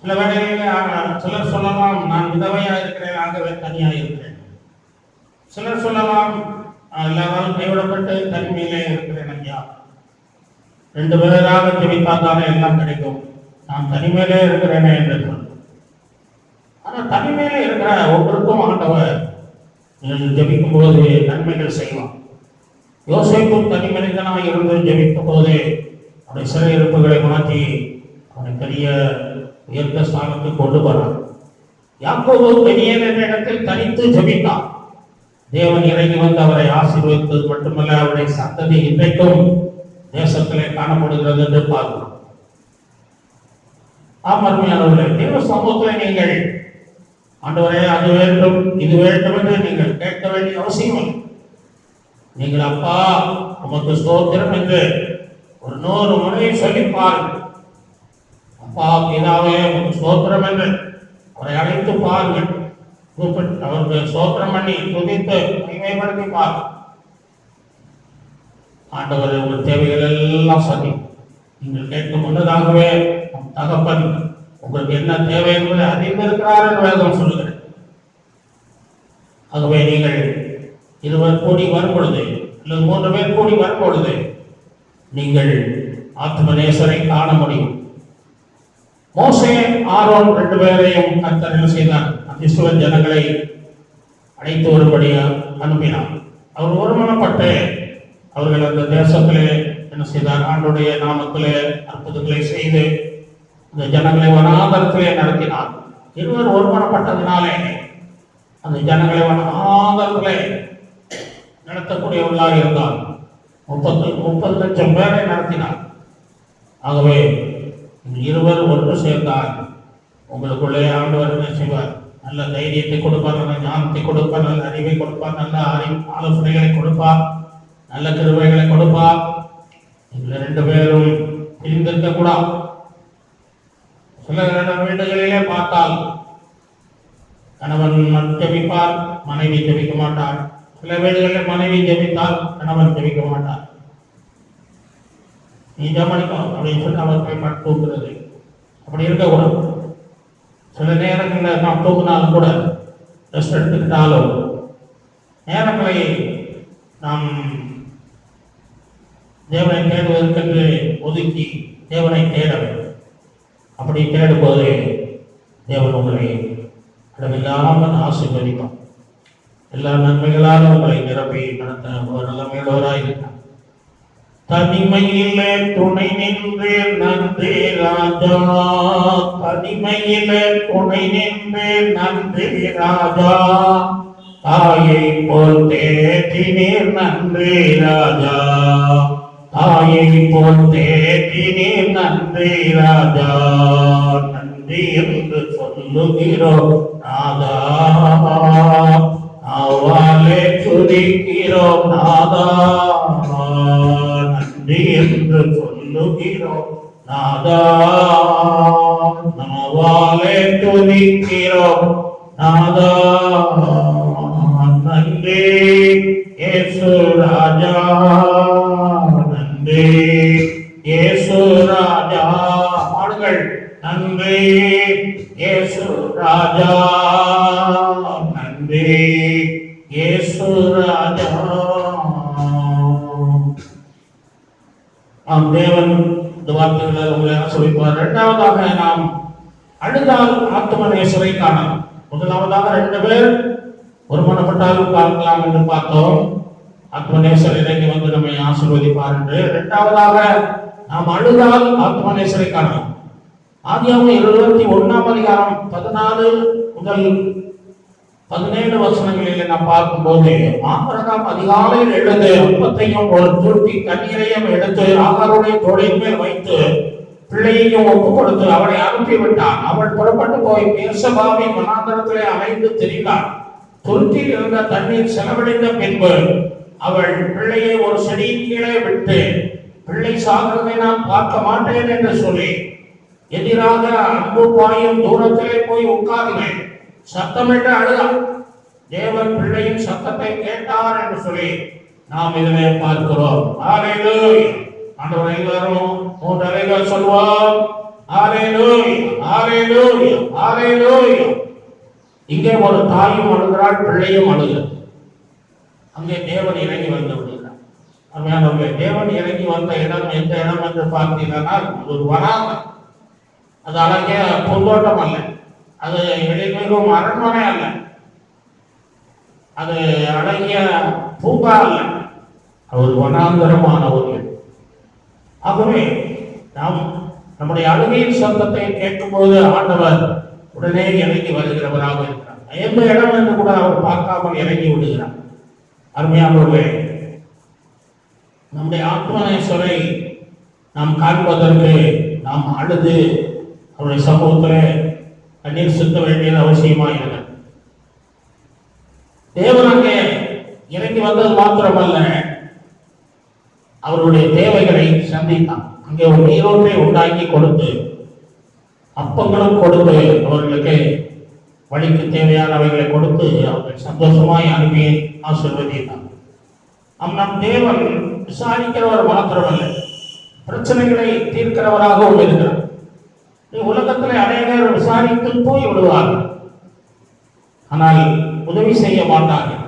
சில வேளைகளில் சிலர் சொல்லலாம், நான் விதவையா இருக்கிறேன், ஆகவே தனியா இருக்கிறேன். சிலர் சொல்லலாம், எல்லாரும் கைவிடப்பட்டு தனிமையிலே இருக்கிறேன். ஐயா, 2 பேராக ஜெபித்தால் தானே எல்லாம் கிடைக்கும், நான் தனிமையிலே இருக்கிறேனே என்று சொல்றேன். ஆனா தனிமையிலே இருக்கிற ஒவ்வொருக்கும் ஆண்டவர் ஜெபிக்கும் போது நன்மைகள் செய்வான். யோசேப்பும் தனி மனிதனாக இருந்து ஜெபிக்கும் போது அவருடைய சிறையிருப்புகளை மாற்றி அவனை பெரிய உயர்ந்த ஸ்தானத்துக்கு கொண்டு போனார். யாக்கோபு பெனியேல் என்ற இடத்தில் தனித்து ஜெபித்தார். தேவன் இறங்கி வந்து அவரை ஆசீர்வதித்தது மட்டுமல்ல, அவருடைய சந்ததி இன்றைக்கும் தேசத்திலே காணப்படுகிறது என்று பார்க்கிறோம். அருமையானவர்களே, தேவ சமூகத்தில் நீங்கள் ஆண்டவரே அது வேண்டும் இது வேண்டும் என்று நீங்கள் கேட்க வேண்டிய அவசியம் இல்லை. நீங்கள் அப்பா உமக்கு ஸ்தோத்திரம் என்று ஒரு 100 முறை சொல்லிப்பாருங்கள். அப்பா பிதாவே உமக்கு ஸ்தோத்திரம் என்று அவரை அழைத்து பாருங்கள். அவருக்கு ஸ்தோத்திரம் பண்ணி துதித்து மகிமைப்படுத்தி பாருங்கள். ஆண்டவர் உங்கள் தேவைகள் எல்லாம் சரி. நீங்கள் கேட்கும் முன்னதாகவே தகப்பன் உங்களுக்கு என்ன தேவை என்பதை அறிந்திருக்கிறார் என்று வேதம் சொல்லுகிறது. ஆகவே நீங்கள் 2 பேர் கூடி வரும் பொழுது அல்லது 3 பேர் கூடி வரும் பொழுது நீங்கள் ஆத்மநேசரை காண முடியும். மோசே, ஆரோன் 2 பேரையும் கர்த்தர் என்ன செய்தார்? இஸ்ரவேல் ஜனங்களை அழைத்து வரும்படி அனுப்பினார். அவர் ஒருமனப்பட்டு அவர்கள் அந்த தேசத்திலே என்ன செய்தார்? ஆண்டுடைய நாமத்திலே அற்புதங்களை செய்து அந்த ஜனங்களை வனாந்தரத்திலே நடத்தினார். இருவர் ஒருமனப்பட்டதினாலே அந்த ஜனங்களை வனாந்தரத்திலே நடத்தக்கூடியவர்களாக இருந்தார். 30 லட்சம் பேரை நடத்தினார். ஆகவே இருவர் ஒன்று சேர்ந்தார். உங்களுக்குள்ளே ஆண்டவர் என்ன செய்வார்? நல்ல தைரியத்தை கொடுப்பார், நல்ல ஞானத்தை கொடுப்பார், நல்ல அறிவை கொடுப்பார், நல்ல ஆலோசனைகளை கொடுப்பார், நல்ல கிருபைகளை கொடுப்பார். இதில் 2 பேரும் பிரிந்திருக்க கூடாது. சில வீடுகளிலே பார்த்தால் கணவன் ஜெபிப்பார், மனைவி ஜெபிக்க மாட்டார். சில வீடுகளில் மனைவி ஜெபித்தால் கணவன் ஜெபிக்க மாட்டார். நீ ஜெபணிக்கும் அப்படின்னு சொல்லி அவர் போய் பட்டு தூக்குறது, அப்படி இருக்கக்கூடாது. சில நேரங்களில் நாம் தூக்குனாலும் கூட ரெஸ்ட் எடுத்துக்கிட்டாலும் நேரங்களை நாம் தேவனை தேடுவதற்கென்று ஒதுக்கி தேவனை தேட வேண்டும். அப்படி தேடும்போது தேவன் உங்களை அளவில்லாமல் ஆசீர்வதிப்பார். எல்லா நன்மைகளாலும் உங்களை நிரப்பி நடத்த ஒரு நிலைமையுள்ளவராக இருக்கிறார். தனிமையிலே துணை நின்று நன்றி ராஜா, தனிமையிலே துணை நின்று நன்றி ராஜா, தாயை போல் தேற்றினீர் நன்றி ராஜா, தாயை போல் தேற்றினீர் நன்றி ராஜா, நன்றி என்று சொல்லுகிறோம் நாதா, அவ்வாலே துதிக்கிறோம் நாதா, நன்றி என்று சொல்லுகிறோம் நாதா, அவ்வாலே துதிக்கிறோம் நாதா, நன்றி இயேசு ராஜா, நன்றி இயேசு ராஜா. பாடுங்கள். நன்றி இயேசு ராஜா, நன்றி இயேசு தேவன் இந்த வார்த்தைகளை உங்களை ஆசீர்வதிப்பார். இரண்டாவதாக நாம் அழுதால் ஆத்தும நேசரை காணலாம். முதலாவதாக 2 பேர் ஒருமனப்பட்டாலும் பார்க்கலாம் என்று பார்த்தோம். ஆத்ம நேசர் இறங்கி வந்து நம்மை ஆசீர்வதிப்பார் என்று. இரண்டாவதாக நாம் அழுதால் ஆத்ம நேசரை காணலாம். ஆதியாகமம் 21ஆம் அதிகாரம் 14 முதல் 17 வசனங்களில் நாம் பார்க்கும்போது ஆபிரகாம் அதிகாலையில் எழுந்து அப்பத்தையும் ஒரு துருத்தி தண்ணீரையும் எடுத்து ஆகாருடைய தோளின் மேல் வைத்து பிள்ளையையும் ஒப்பு கொடுத்து அவளை அனுப்பிவிட்டான். அவள் புறப்பட்டு போய் பேர்சபாவின் வனாந்தரத்திலே அலைந்து திரிந்தாள். துருத்தியில் இருந்த தண்ணீர் செலவழிந்த பின்பு அவள் பிள்ளையை ஒரு செடியின் கீழே விட்டு, பிள்ளை சாகிறதை நான் பார்க்க மாட்டேன் என்று சொல்லி எதிராக அன்பு பாயும் தூரத்திலே போய் உட்கார்ந்தேன். சத்தமிட்டு அழுதாள். தேவன் பிள்ளையின் சத்தத்தை கேட்டார் என்று சொல்லி நாம் இதிலே பார்க்கிறோம். ஹல்லேலூயா. ஆண்டவர் எல்லாரும் 3 அலைகள் சொல்வோம். ஹல்லேலூயா, ஹல்லேலூயா, ஹல்லேலூயா. இங்கே ஒரு தாயும் அழுகிறாள், பிள்ளையும் அழுகிறார். அங்கே தேவன் இறங்கி வந்து விடுகிறார். அருமையானவர்களே, தேவன் இறங்கி வந்த இடம் எந்த இடம் என்று பார்த்தீங்கன்னா ஒரு வனாந்தரம். அது அழகிய பூந்தோட்டம் அல்ல, அது எழில்மிகும் அரண்மனை அல்ல, அது அழகிய பூங்கா அல்ல, ஒரு வனாந்தரமான ஒரு இடம். ஆகவே நாம் நம்முடைய அழுகையின் சத்தத்தை கேட்கும்போது ஆண்டவர் உடனே இறங்கி வருகிறவராக இருக்கிறார். எந்த இடம் என்று கூட அவர் பார்க்காமல் இறங்கி விடுகிறார். அருமையானவர்களே, நம்முடைய ஆத்மநேசரை நாம் காண்பதற்கு நாம் அழுது அவருடைய சமூகத்திலே கண்ணீர் சிந்த வேண்டியது அவசியமாக. தேவன் அங்கே இறங்கி வந்தது மாத்திரமல்ல, அவருடைய தேவைகளை சந்தித்தான். அங்கே ஒரு நீரோட்டை உண்டாக்கி கொடுத்து அப்பங்களும் கொடுத்து அவர்களுக்கு வழிக்கு தேவையானவைகளை கொடுத்து அவர்கள் சந்தோஷமாய் அனுப்பி ஆசீர்வதித்தான். நம் தேவன் விசாரிக்கிறவர் மாத்திரமல்ல, பிரச்சனைகளை தீர்க்கிறவராகவும் இருக்கிறார். உலகத்தில் அநேகர் விசாரித்து போய் விடுவார்கள், ஆனால் உதவி செய்ய மாட்டார்கள்.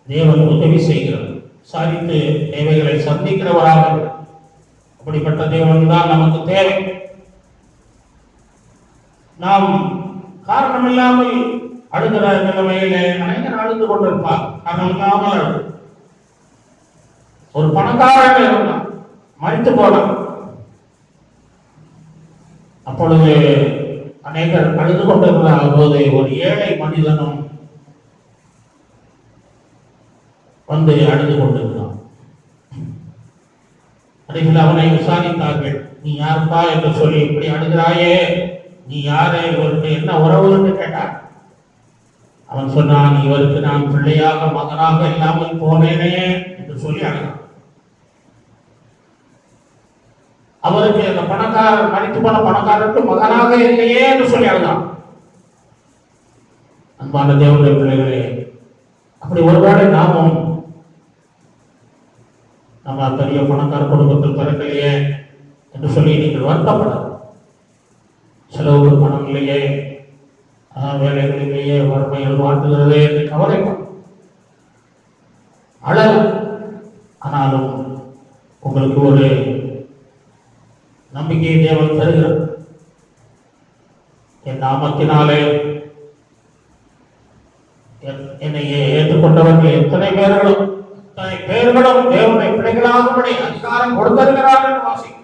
தேவன் உதவி செய்கிறார், விசாரித்து தேவைகளை சந்திக்கிறவராக. அப்படிப்பட்ட தேவன் தான் நமக்கு தேவை. நாம் காரணமில்லாமல் அழுகிற நிலைமையிலே அநேகர் அழுது கொண்டிருப்பார். காரணம் இல்லாமல் அழுது. ஒரு பணக்காரன் இருந்தான், மறித்து போனான். அப்பொழுது அநேகர் அழுது கொண்டிருந்த போது ஒரு ஏழை மனிதனும் வந்து அழுது கொண்டிருந்தான். அருகில் அவனை விசாரித்தார்கள். நீ யாருப்பா என்று சொல்லி, இப்படி அழுகிறாயே, நீ யாரு, இவருக்கு என்ன உறவு என்று கேட்டார். அவன் சொன்னான், இவருக்கு நான் பிள்ளையாக மகனாக இல்லாமல் போனேனே என்று சொல்லி அழுகிறான். அவருக்கு அந்த பணக்காரர், மறித்து போன பணக்காரருக்கு மகனாக இல்லையே என்று சொல்லி அழுதான். அன்பான தேவனுடைய பிள்ளைகளே, அப்படி ஒருவேளை நாமும் நம்ம பெரிய பணக்கார குடும்பத்தில் பிறக்கலையே என்று சொல்லி நீங்கள் வருத்தப்படலாம். செலவுக்கு பணம் இல்லையே, வேலைகளிலேயே வறுமையில் வாழ்த்துகிறதே என்று கவலைப்படும் அழகு. ஆனாலும் உங்களுக்கு ஒரு நம்பிக்கையை தேவன் தருகிறார். என் நாமத்தினாலே என்னை ஏற்றுக்கொண்டவர்கள் எத்தனை பேர்களும் தேவனுடைய பிள்ளைகளாகும்படி அதிகாரம் கொடுத்திருக்கிறார் என்று வாசிக்கிறோம்.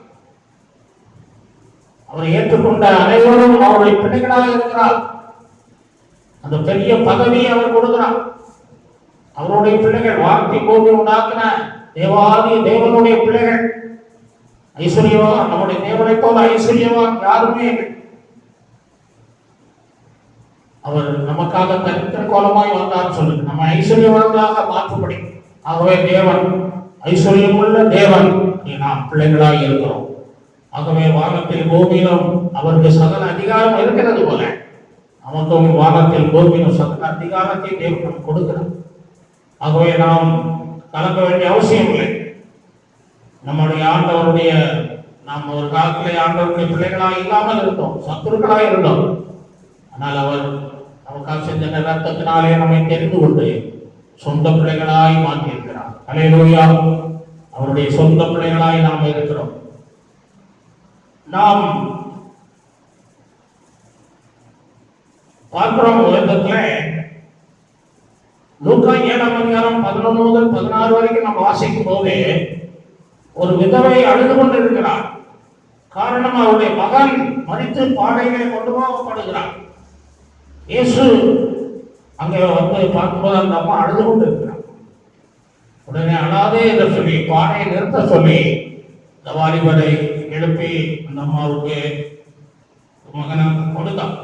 அவரை ஏற்றுக்கொண்ட அனைவரும் அவருடைய பிள்ளைகளாக இருக்கிறார். அந்த பெரிய பதவியை அவர் கொடுக்கிறார். அவருடைய பிள்ளைகள் வார்த்தை போது உண்டாக்கின தேவாதி தேவனுடைய பிள்ளைகள் ஐஸ்வர்யவான். நம்முடைய தேவனை போல ஐஸ்வர்யவான் யாருமே இல்லை. அவர் நமக்காக தனித்த கோலமாய் வந்தார் சொல்லுங்க, நம்ம ஐஸ்வர்யவான்களாக மாற்றும்படி. ஆகவே தேவன் ஐஸ்வர்யம் உள்ள தேவன், நாம் பிள்ளைகளாக இருக்கிறோம். ஆகவே வானத்தில் பூமியிலும் அவருக்கு சகல அதிகாரம் இருக்கிறது போல நமக்கும் வானத்தில் பூமியிலும் சகல அதிகாரத்தை தேவன் கொடுக்கிறார். ஆகவே நாம் கலங்க வேண்டிய அவசியம் இல்லை. நம்முடைய ஆண்டவருடைய, நாம் ஒரு காலத்திலே ஆண்டவருடைய பிள்ளைகளாக இல்லாமல் இருந்தோம், சத்துருக்களாக இருந்தோம். ஆனால் அவர் நமக்காக செஞ்ச ரத்தத்தினாலே நம்மை தெரிந்து கொண்டு சொந்த பிள்ளைகளாய் மாற்றியிருக்கிறார். அல்லேலூயா. அவருடைய சொந்த பிள்ளைகளாய் நாம் இருக்கிறோம். நாம் பார்க்கிறோம் உலகத்துல லூக்கா 7ஆம் அதிகாரம் 11 முதல் 16 வரைக்கும் நாம் வாசிக்கும் போது ஒரு விதவை அழுது கொண்டிருக்கிறார். காரணம், அவருடைய மகன் மரித்து பாடையிலே கொண்டு போகப்படுகிறார். இயேசு அங்கே வந்து பார்க்கும்போது அந்த அம்மா அழுது கொண்டு இருக்கிறார். உடனே அழாதே என்று சொல்லி பாடையை நிறுத்த சொல்லி இந்த வாலிபரை எழுப்பி அந்த அம்மாவுக்கு மகனை கொடுத்தார்.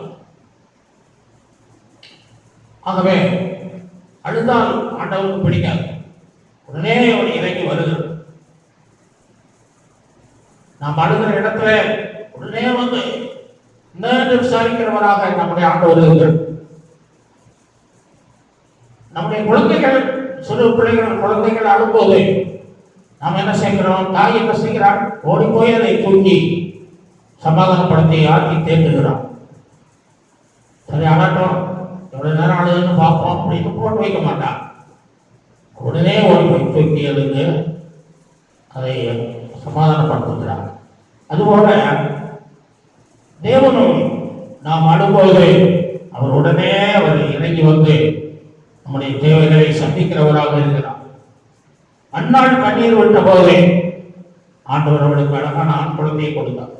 ஆகவே அழுதால் ஆண்டவருக்கு பிடிக்காது. உடனே அவர் இறங்கி வருகிறார். நாம் அழுகிற இடத்துல உடனே வந்து நேர்ந்து விசாரிக்கிறவராக நம்முடைய ஆண்டவர் இருக்கிறார். நம்முடைய குழந்தைகள், சிறு பிள்ளைகள், குழந்தைகள் அழும்போது நாம் என்ன செய்கிறோம்? தாய் என்ன செய்கிறார்? ஓடி போய் அதை தூக்கி சமாதானப்படுத்தி ஆக்கி தேற்றுகிறார். சரி, அழட்டும், எவ்வளவு நேரம் அழுதுன்னு பார்ப்போம் அப்படின்னு போட்டு வைக்க மாட்டான். உடனே ஓடி போய் தூக்கி அதுக்கு அதை சமாதானப்படுத்துகிறார். அதுபோல தேவனும் நாம் அழும்போது அவர் உடனே அவர் இறங்கி வந்து நம்முடைய தேவைகளை சந்திக்கிறவராக இருக்கிறார். அந்நாள் கண்ணீர் விட்ட போது ஆண்டவர் அவளுக்கு அழகான ஆண் குழந்தையை கொடுத்தார்.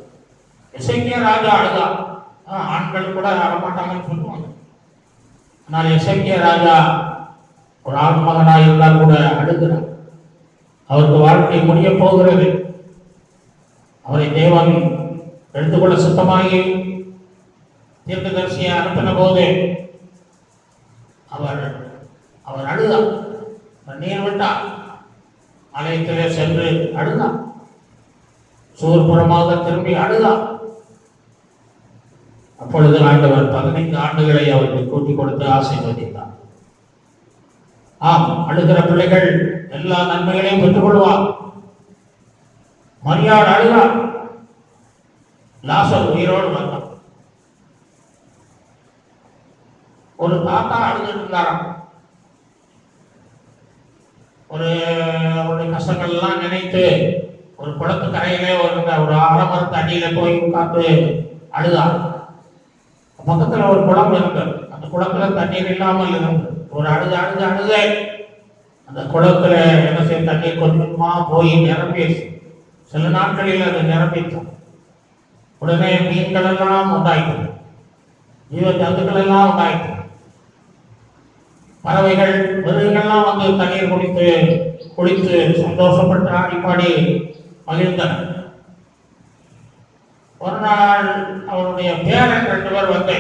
எசேக்கியா ராஜா அழுதா. ஆண்கள் கூட அழமாட்டாங்கன்னு சொல்லுவாங்க. ஆனால் எசேக்கியா ராஜா ஒரு ஆண் மகனாக இருந்தால் கூட அழுகிறார். அவருக்கு வாழ்க்கை முடிய போகிறது. அவரை தேவன் எடுத்துக்கொள்ள சுத்தமாகி தீர்க்கதரிசியை அனுப்பின போது அவர் அழுதார். நீர் விட்டார். ஆலயத்திலே சென்று அழுதார். சூர்புறமாக திரும்பி அழுதார். அப்பொழுது ஆண்டவர் 15 ஆண்டுகளை அவருக்கு கூட்டிக் கொடுத்து ஆசீர்வதித்தார். ஆம், அழுகிற பிள்ளைகள் எல்லா நன்மைகளையும் பெற்றுக் கொள்வார். மரியாள் அழுதார். லாசர் உயிரோடு வந்தார். ஒரு தாத்தா அழுது இருந்தாராம். அவருடைய கஷ்டங்கள் எல்லாம் நினைத்து ஒரு குளத்து கரையிலே ஒரு ஆலமரத்து அடியில போய் உட்கார்ந்து அழுதார். பக்கத்துல ஒரு குளம் இருந்தது. அந்த குளத்துல தண்ணீர் இல்லாமல் இருந்தது. ஒரு அழுது அந்த குளத்துல என்ன செய்ய, தண்ணீர் கொஞ்சமா போய் நிரம்பி சில நாட்களில் அது நிரம்பிச்சு. உடனே மீன்கள் எல்லாம் உண்டாயிற்று, ஜீவ ஜந்துக்கள் எல்லாம் உண்டாயிற்று. பறவைகள், மிருகங்கள்லாம் வந்து தண்ணீர் குளித்து சந்தோஷப்பட்டு ஆடிப்பாடி மகிழ்ந்தன. ஒரு நாள் அவருடைய பேரன் 2 பேர் வந்து,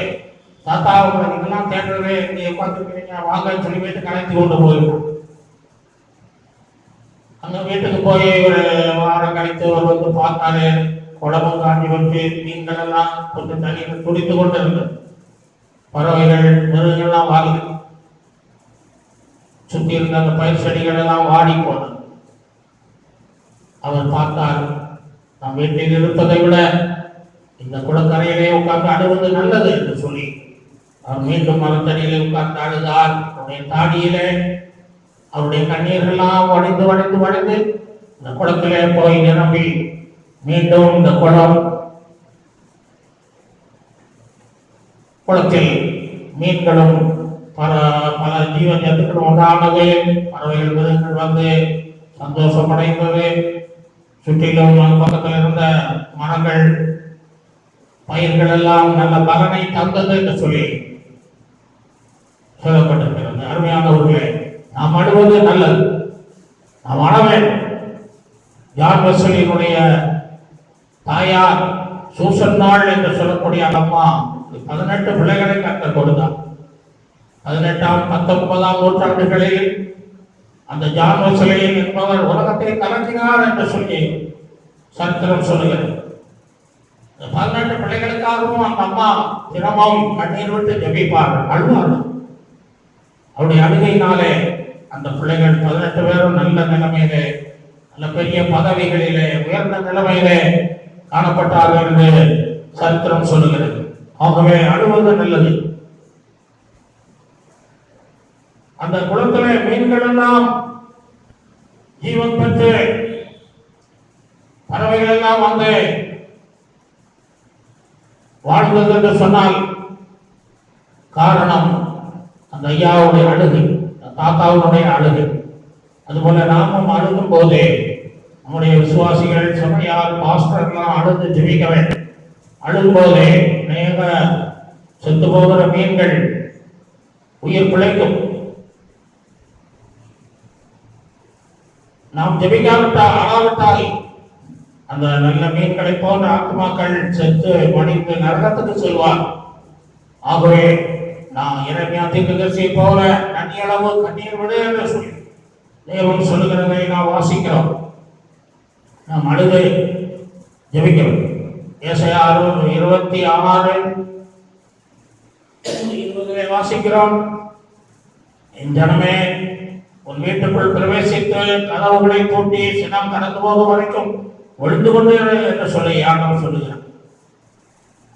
தாத்தா உங்களுக்கு இதெல்லாம் தேடுறது, இங்கே உட்காந்துருக்கீங்க, வாங்க சொல்லி வீட்டுக்கு அழைத்து கொண்டு போயிருக்கோம். அங்க வீட்டுக்கு போய் ஒரு வாரம் கழித்து அவர் வந்து பார்த்தாரு. குடமும் காஞ்சி வச்சு மீன்கள் எல்லாம் கொஞ்சம் தண்ணீர் துடித்து கொண்டு இருந்தது. பறவைகள், மிருகங்கள்லாம் வாங்கி சுற்றி இருந்த அந்த பயிர் செடிகள் எல்லாம் வாடி போனது. அவர் பார்த்தார், நாம் வீட்டில் இருப்பதை விட இந்த குளக்கரையிலே உட்கார்ந்து அழுவது நல்லது என்று சொல்லி அவர் மீண்டும் மரத்தடியிலே உட்கார்ந்து அழுதார். அவருடைய தாடியிலே அவருடைய கண்ணீர்கள்லாம் வடிந்து இந்த குளத்திலே போய் நிரம்பி மீண்டும் இந்த குளத்தில் மீன்களும் பல ஜீவ ஜந்துக்கள் உண்டானது. பறவைகள், மிருகங்கள் வந்து சந்தோஷம் அடைந்தது. சுற்றிலும் பக்கத்தில் இருந்த மரங்கள், பயிர்கள் எல்லாம் நல்ல பலனை தந்தது என்று சொல்லி சொல்லப்பட்டிருக்கிறது. அருமையானவர்களே, நாம் அழுவது நல்லது, நாம் அழ வேண்டும். ஜான் வெஸ்லியினுடைய தாயார் சூசன்னாள் என்று சொல்லக்கூடிய அம்மா 18 பிள்ளைகளை கற்றுக் கொடுத்தார். 18ஆம் 19ஆம் நூற்றாண்டுகளில் அந்த ஜான் வெஸ்லி என்பவர் உலகத்தை கலக்கினார் என்று சொல்லி சரித்திரம் சொல்லுகிறது. 18 பிள்ளைகளுக்காகவும் அந்த அம்மா தினமும் கண்ணீர் விட்டு ஜெபிப்பார்கள், அழுவார்கள். அவருடைய அழுகையினாலே அந்த பிள்ளைகள் 18 பேரும் நல்ல நிலைமையிலே, நல்ல பெரிய பதவிகளிலே, உயர்ந்த நிலைமையிலே காணப்பட்டார்கள் என்று சரித்திரம் சொல்லுகிறது. ஆகவே அழுவது நல்லது. அந்த குளத்திலே மீன்கள் எல்லாம் ஜீவன் பெற்று பறவைகள் எல்லாம் வந்து வாழ்ந்தது என்று சொன்னால் காரணம் அந்த ஐயாவுடைய அழுகை, தாத்தாவுடைய அழுகை. அதுபோல நாமும் அழுகும் போதே நம்முடைய விசுவாசிகள், சபையார், பாஸ்டர்லாம் அழுது ஜெபிக்க வேண்டும். அழும்போதே அநேக செத்து போகிற மீன்கள் உயிர் பிழைக்கும். நாம் ஜெபிக்காவிட்டால் அழாவிட்டால் அந்த நல்ல மீன்களை போன்ற ஆத்மாக்கள் செத்து மடிந்து நரகத்துக்கு செல்வார். ஆகவே நான் இறைமையா தீர்க்கதரிசியை போல நன்னியளவு கண்ணீர் விடு என்று சொல்லி தேவன் சொல்லுகிறதை நாம் வாசிக்கிறோம். நாம் அழுது ஜெபிக்கிறோம். ஏசாயா 26:20 வாசிக்கிறோம். என் ஜனமே, உன் வீட்டுக்குள் பிரவேசித்து கதவுகளை பூட்டி சினம் கடந்து போகும் வரைக்கும் ஒழிந்து கொண்டு என்று சொல்லி ஆண்டவர் சொல்லுகிறார்.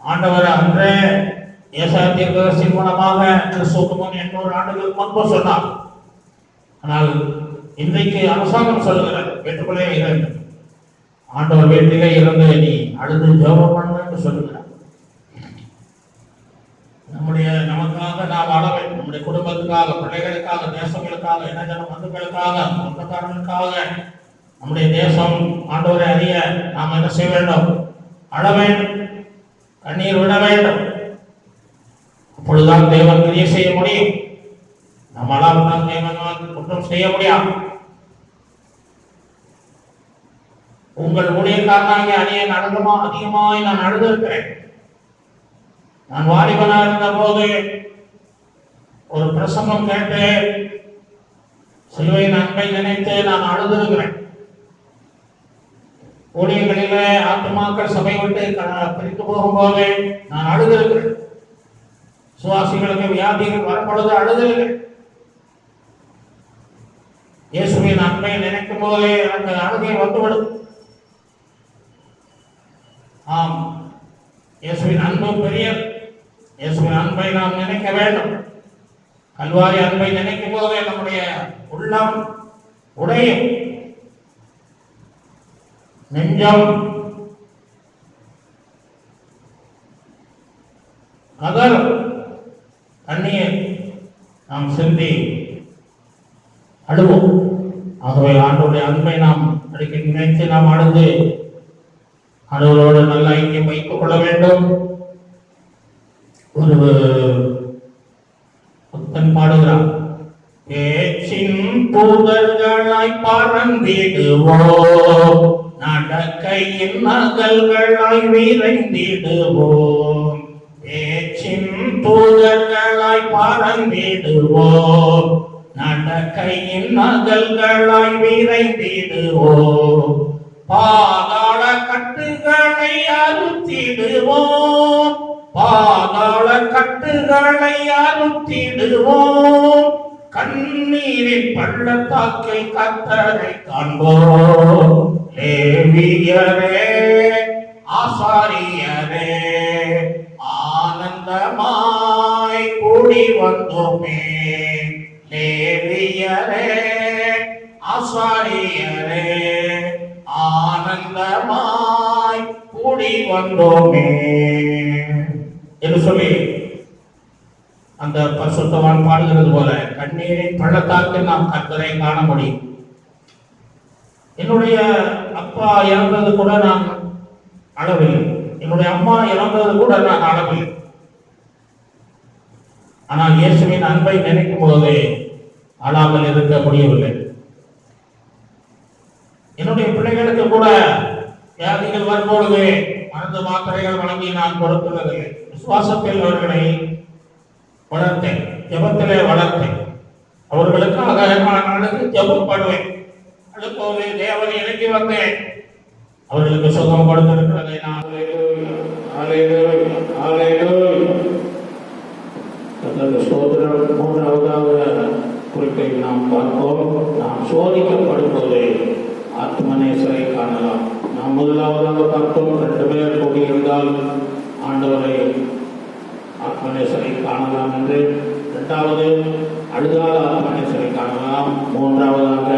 ஆண்டவர் அன்றே ஏசாயா தீர்க்கதரிசியின் மூலமாக கிறிஸ்துவுக்கு முன் 800 ஆண்டுகளுக்கு முன்பு சொன்னார். ஆனால் இன்றைக்கு அரசாங்கம் சொல்லுகிறார், வீட்டுக்குள்ளே இருந்து ஆண்டவர் வீட்டிலே இருந்து நீ அழுது ஜெபம் பண்ணு என்று சொல்லுகிறார். நமக்காக நாம் வாழ வேண்டும். நம்முடைய குடும்பத்துக்காக, பிள்ளைகளுக்காக, தேசங்களுக்காக, இனஜன பந்துக்களுக்காக, சொந்தக்காரர்களுக்காக, நம்முடைய தேசம் ஆண்டவரை அறிய நாம் என்ன செய்ய வேண்டும்? அழ வேண்டும், கண்ணீர் விட வேண்டும். அப்பொழுதுதான் தேவன் கிரியை செய்ய முடியும். நம்ம அழாவிட்டால் தேவன் குற்றம் செய்ய முடியாது. உங்கள் ஊழியக்காரனாகிய அணியன் அதிகமாய் நான் அழுதிருக்கிறேன். நான் வாலிபனா இருந்த போது ஒரு பிரசங்கம் கேட்டு சிலுவையின் அன்பை நினைத்து நான் அழுதிருக்கிறேன். ஊழியர்களிலே ஆத்துமாக்கள் சபை விட்டு பிரித்து போகும்போது நான் அழுதிருக்கிறேன். சுவாசிகளுக்கு வியாதிகள் வரும்பொழுது அழுதிருக்கிறேன். இயேசுவின் அன்பை நினைக்கும் போதே எனக்கு அழுகை வந்துவிடும். ஆம், இயேசுவின் அன்பு பெரியது. இயேசுவின் அன்பை நாம் நினைக்க வேண்டும். கல்வாரி அன்பை நினைக்கும் போதே நம்முடைய உள்ளம் உடையும், நெஞ்சம் கதறும், கண்ணீர் நாம் சிந்தி அழுவோம். ஆகவே ஆண்டவருடைய அன்பை நாம் அடிக்கடி நினைத்து நாம் அழுது ஆண்டவரோடு நல்ல ஐக்கியம் வைத்துக் கொள்ள வேண்டும். ஒரு புத்தன் பாடுகிறார், பேச்சின் தூதர்களாய் பறந்திடுவோம், நடக்கையின் நகல்களாய் விரைந்திடுவோம். பேச்சின் தூதர்களாய் பறந்திடுவோம், நடக்கையின் நகல்களாய் விரைந்திடுவோம். பாதாள கட்டுகளை அறுத்திடுவோம், பாதாள கட்டுகளை அறுத்திடுவோம். கண்ணீரின் பள்ளத்தாக்கில் கர்த்தரை காண்போம். லேவியரே, ஆசாரியரே, ஆனந்தமாய் கூடி வந்தோமே. லேவியரே, ஆசாரியரே, ஆனந்தமாய் கூடி வந்தோமே என்று சொல்லி அந்த பரிசுத்தவான் பாடுகிறது போல கண்ணீரின் பள்ளத்தாக்கில் நாம் கர்த்தரை காண முடியும். என்னுடைய அப்பா இறந்தது கூட நான் அழவில்லை, என்னுடைய அம்மா இறந்தது கூட நான் அழவில்லை. ஆனால் இயேசுவின் அன்பை நினைக்கும் போது அழாமல் இருக்க முடியவில்லை. என்னுடைய பிள்ளைகளுக்கு கூட வியாதிகள் வரும்பொழுது மருந்து மாத்திரைகள் வழங்கி நான் கொடுத்துள்ளதில்லை. விசுவாசத்தில் அவர்களை வளர்த்தேன், ஜெபத்திலே வளர்த்தேன். அவர்களுக்காக நான் அழுது ஜெபம் பண்ணுவேன். அழுப்போது தேவனை இறங்கி வந்தேன். அவர்களுக்கு சுகம் கொடுத்திருக்கிறதை நான் மூன்றாவதாக குறிப்பை நாம் பார்ப்போம். நாம் சோதிக்கப்படும் போது ஆத்மநேசரை காணலாம். நாம் முதலாவதாக பார்த்தோம், 2 பேர் கூடியிருந்தால் ஆண்டவரை ஆத்மநேசரை காணலாம் என்று. இரண்டாவது அழுதால் ஆத்மநேசரை காணலாம். மூன்றாவதாக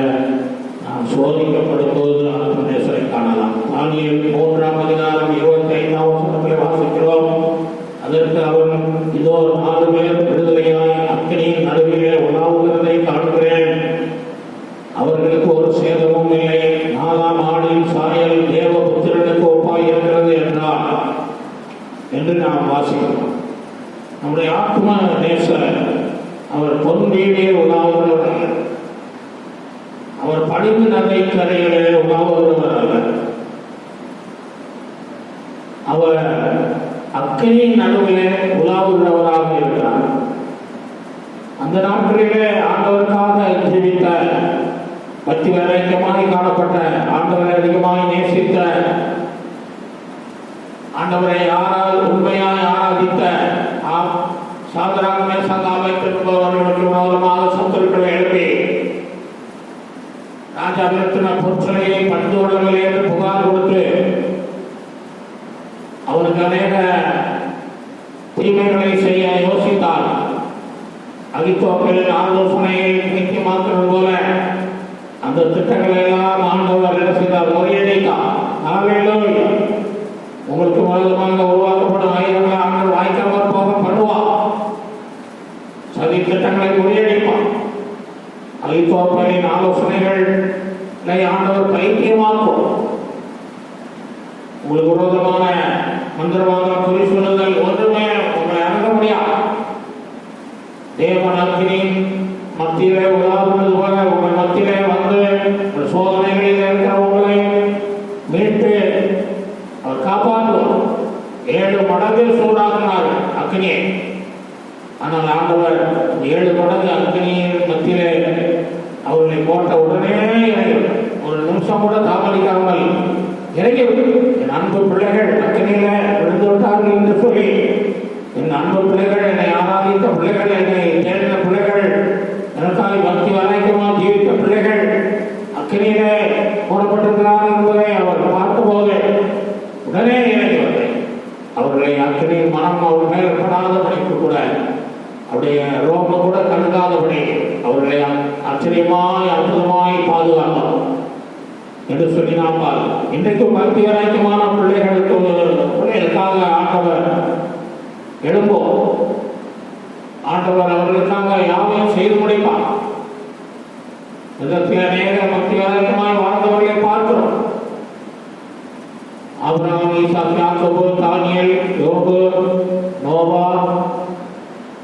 நாம் சோதிக்கப்படும் போது ஆத்மநேசரை காணலாம். தானியேல் 3ஆம் அதிகாரம் 25ஆம் வசனத்திலே வாசிக்கிறோம். அதற்கு அவன், இதோ 4 பேர் விடுதலையாய் அக்கினியின் நடுவிலே உலாவுகிறதை காண்கிறேன். அவர்களுக்கு ஒரு சேதமும் இல்லை. 4ஆம் ஆடின் சாயல் தேவபுத்திரனுக்கு ஒப்பாய் இருக்கிறது என்றார் என்று நாம் வாசிக்கிறோம். நம்முடைய ஆத்ம நேசர் அவர் பொன் வீடியே உலாவுகிறவர் அல்ல. அவர் படிந்து நகை கரையிலே உலாவுகிறவர் அல்ல. அவர் அக்கினியின் நடுவிலே உலாவுகிறவராக இருக்கிறார். அந்த நாட்களிலே ஆண்டவருக்காக ஜீவித்த, பக்தி வைராக்கியமாய் காணப்பட்ட, ஆண்டவரை அதிகமாய் நேசித்த, ஆண்டவரை உண்மையாய் ஆராதித்த சாதராக மேசாக் ஆபேத்நேகோவர்களுக்கு விரோதமாக சத்துருக்களை எழுப்பி ராஜாவிடத்தின பொற்சிலையை பணிந்து கொள்ளவில்லை என்று புகார் கொடுத்து அவருக்கு அநேக தீமைகளை செய்ய யோசித்தார். அகித்தோப்பேலின் ஆலோசனையை நிச்சயமாக்குவது போல அந்த திட்டங்களை எல்லாம் ஆண்டவர் என்ன செய்தார்? முறியடித்தார். ஹல்லேலூயா! உங்களுக்கு விரோதமாக உருவாக்கப்படும் ஆயுதங்களை ஆண்டவர் வாய்க்காமல் போக பண்ணுவார். சதி திட்டங்களை முறியடிப்பார். அகித்தோப்பேலின் ஆலோசனைகளை ஆண்டவர் பைத்தியமாக்கும். உங்களுக்கு விரோதமான மந்திரவாதம், குறி சொல்லுதல் ஒன்றுமே உங்களை அணுக முடியாது. தேவன் அக்கினியின் மத்தியிலே உலாவுவது போல உங்கள் மத்தியிலே வந்து சோதனைகளில் இருக்கிற உங்களை மீட்டு அவர் காப்பாற்றுவார். 7 மடங்கு சூடாகினார் அக்னியை. ஆனால் ஆண்டவர் 7 மடங்கு அக்னியின் மத்தியிலே அவர்களை போட்ட உடனே ஒரு நிமிஷம் கூட தாமதிக்காமல் இறங்கிவிட்டு, என் அன்பு பிள்ளைகள் அக்னியில விழுந்து விட்டார்கள் என்று சொல்லி, என் அன்பு பிள்ளைகள், என்னை ஆராதித்த பிள்ளைகள், என்னை தேடின பிள்ளைகள், எனக்காக பக்தி வரைக்குமா ஜீவித்த பிள்ளைகள் அக்னியிலே போடப்பட்டிருக்கிறார் என்பதை அவர் பார்த்தபோது உடனே இறங்கி வந்தேன். அவர்களை அக்னியின் மனம் அவர் மேல் படாதபடிக்கு கூட, அவருடைய ரோமம் கூட கலங்காதபடி அவர்களை ஆச்சரியமாய் அற்புதமாய் பாதுகாத்தார் என்று சொல்லி நாம் பார்க்கிறோம். இன்றைக்கும் பக்தி வரைக்குமான பிள்ளைகளுக்காக ஆண்டவர் எழும்போம். ஆண்டவர் அவர்களுக்காக யாவையும் செய்து முடிப்பார். இதற்கு அநேக பக்தி வரைக்குமாய் வாழ்ந்தவர்களை பார்க்கிறோம். ஆபிரகாம், ஈசாக், யாக்கோபு, தானியேல், யோபு, நோவா,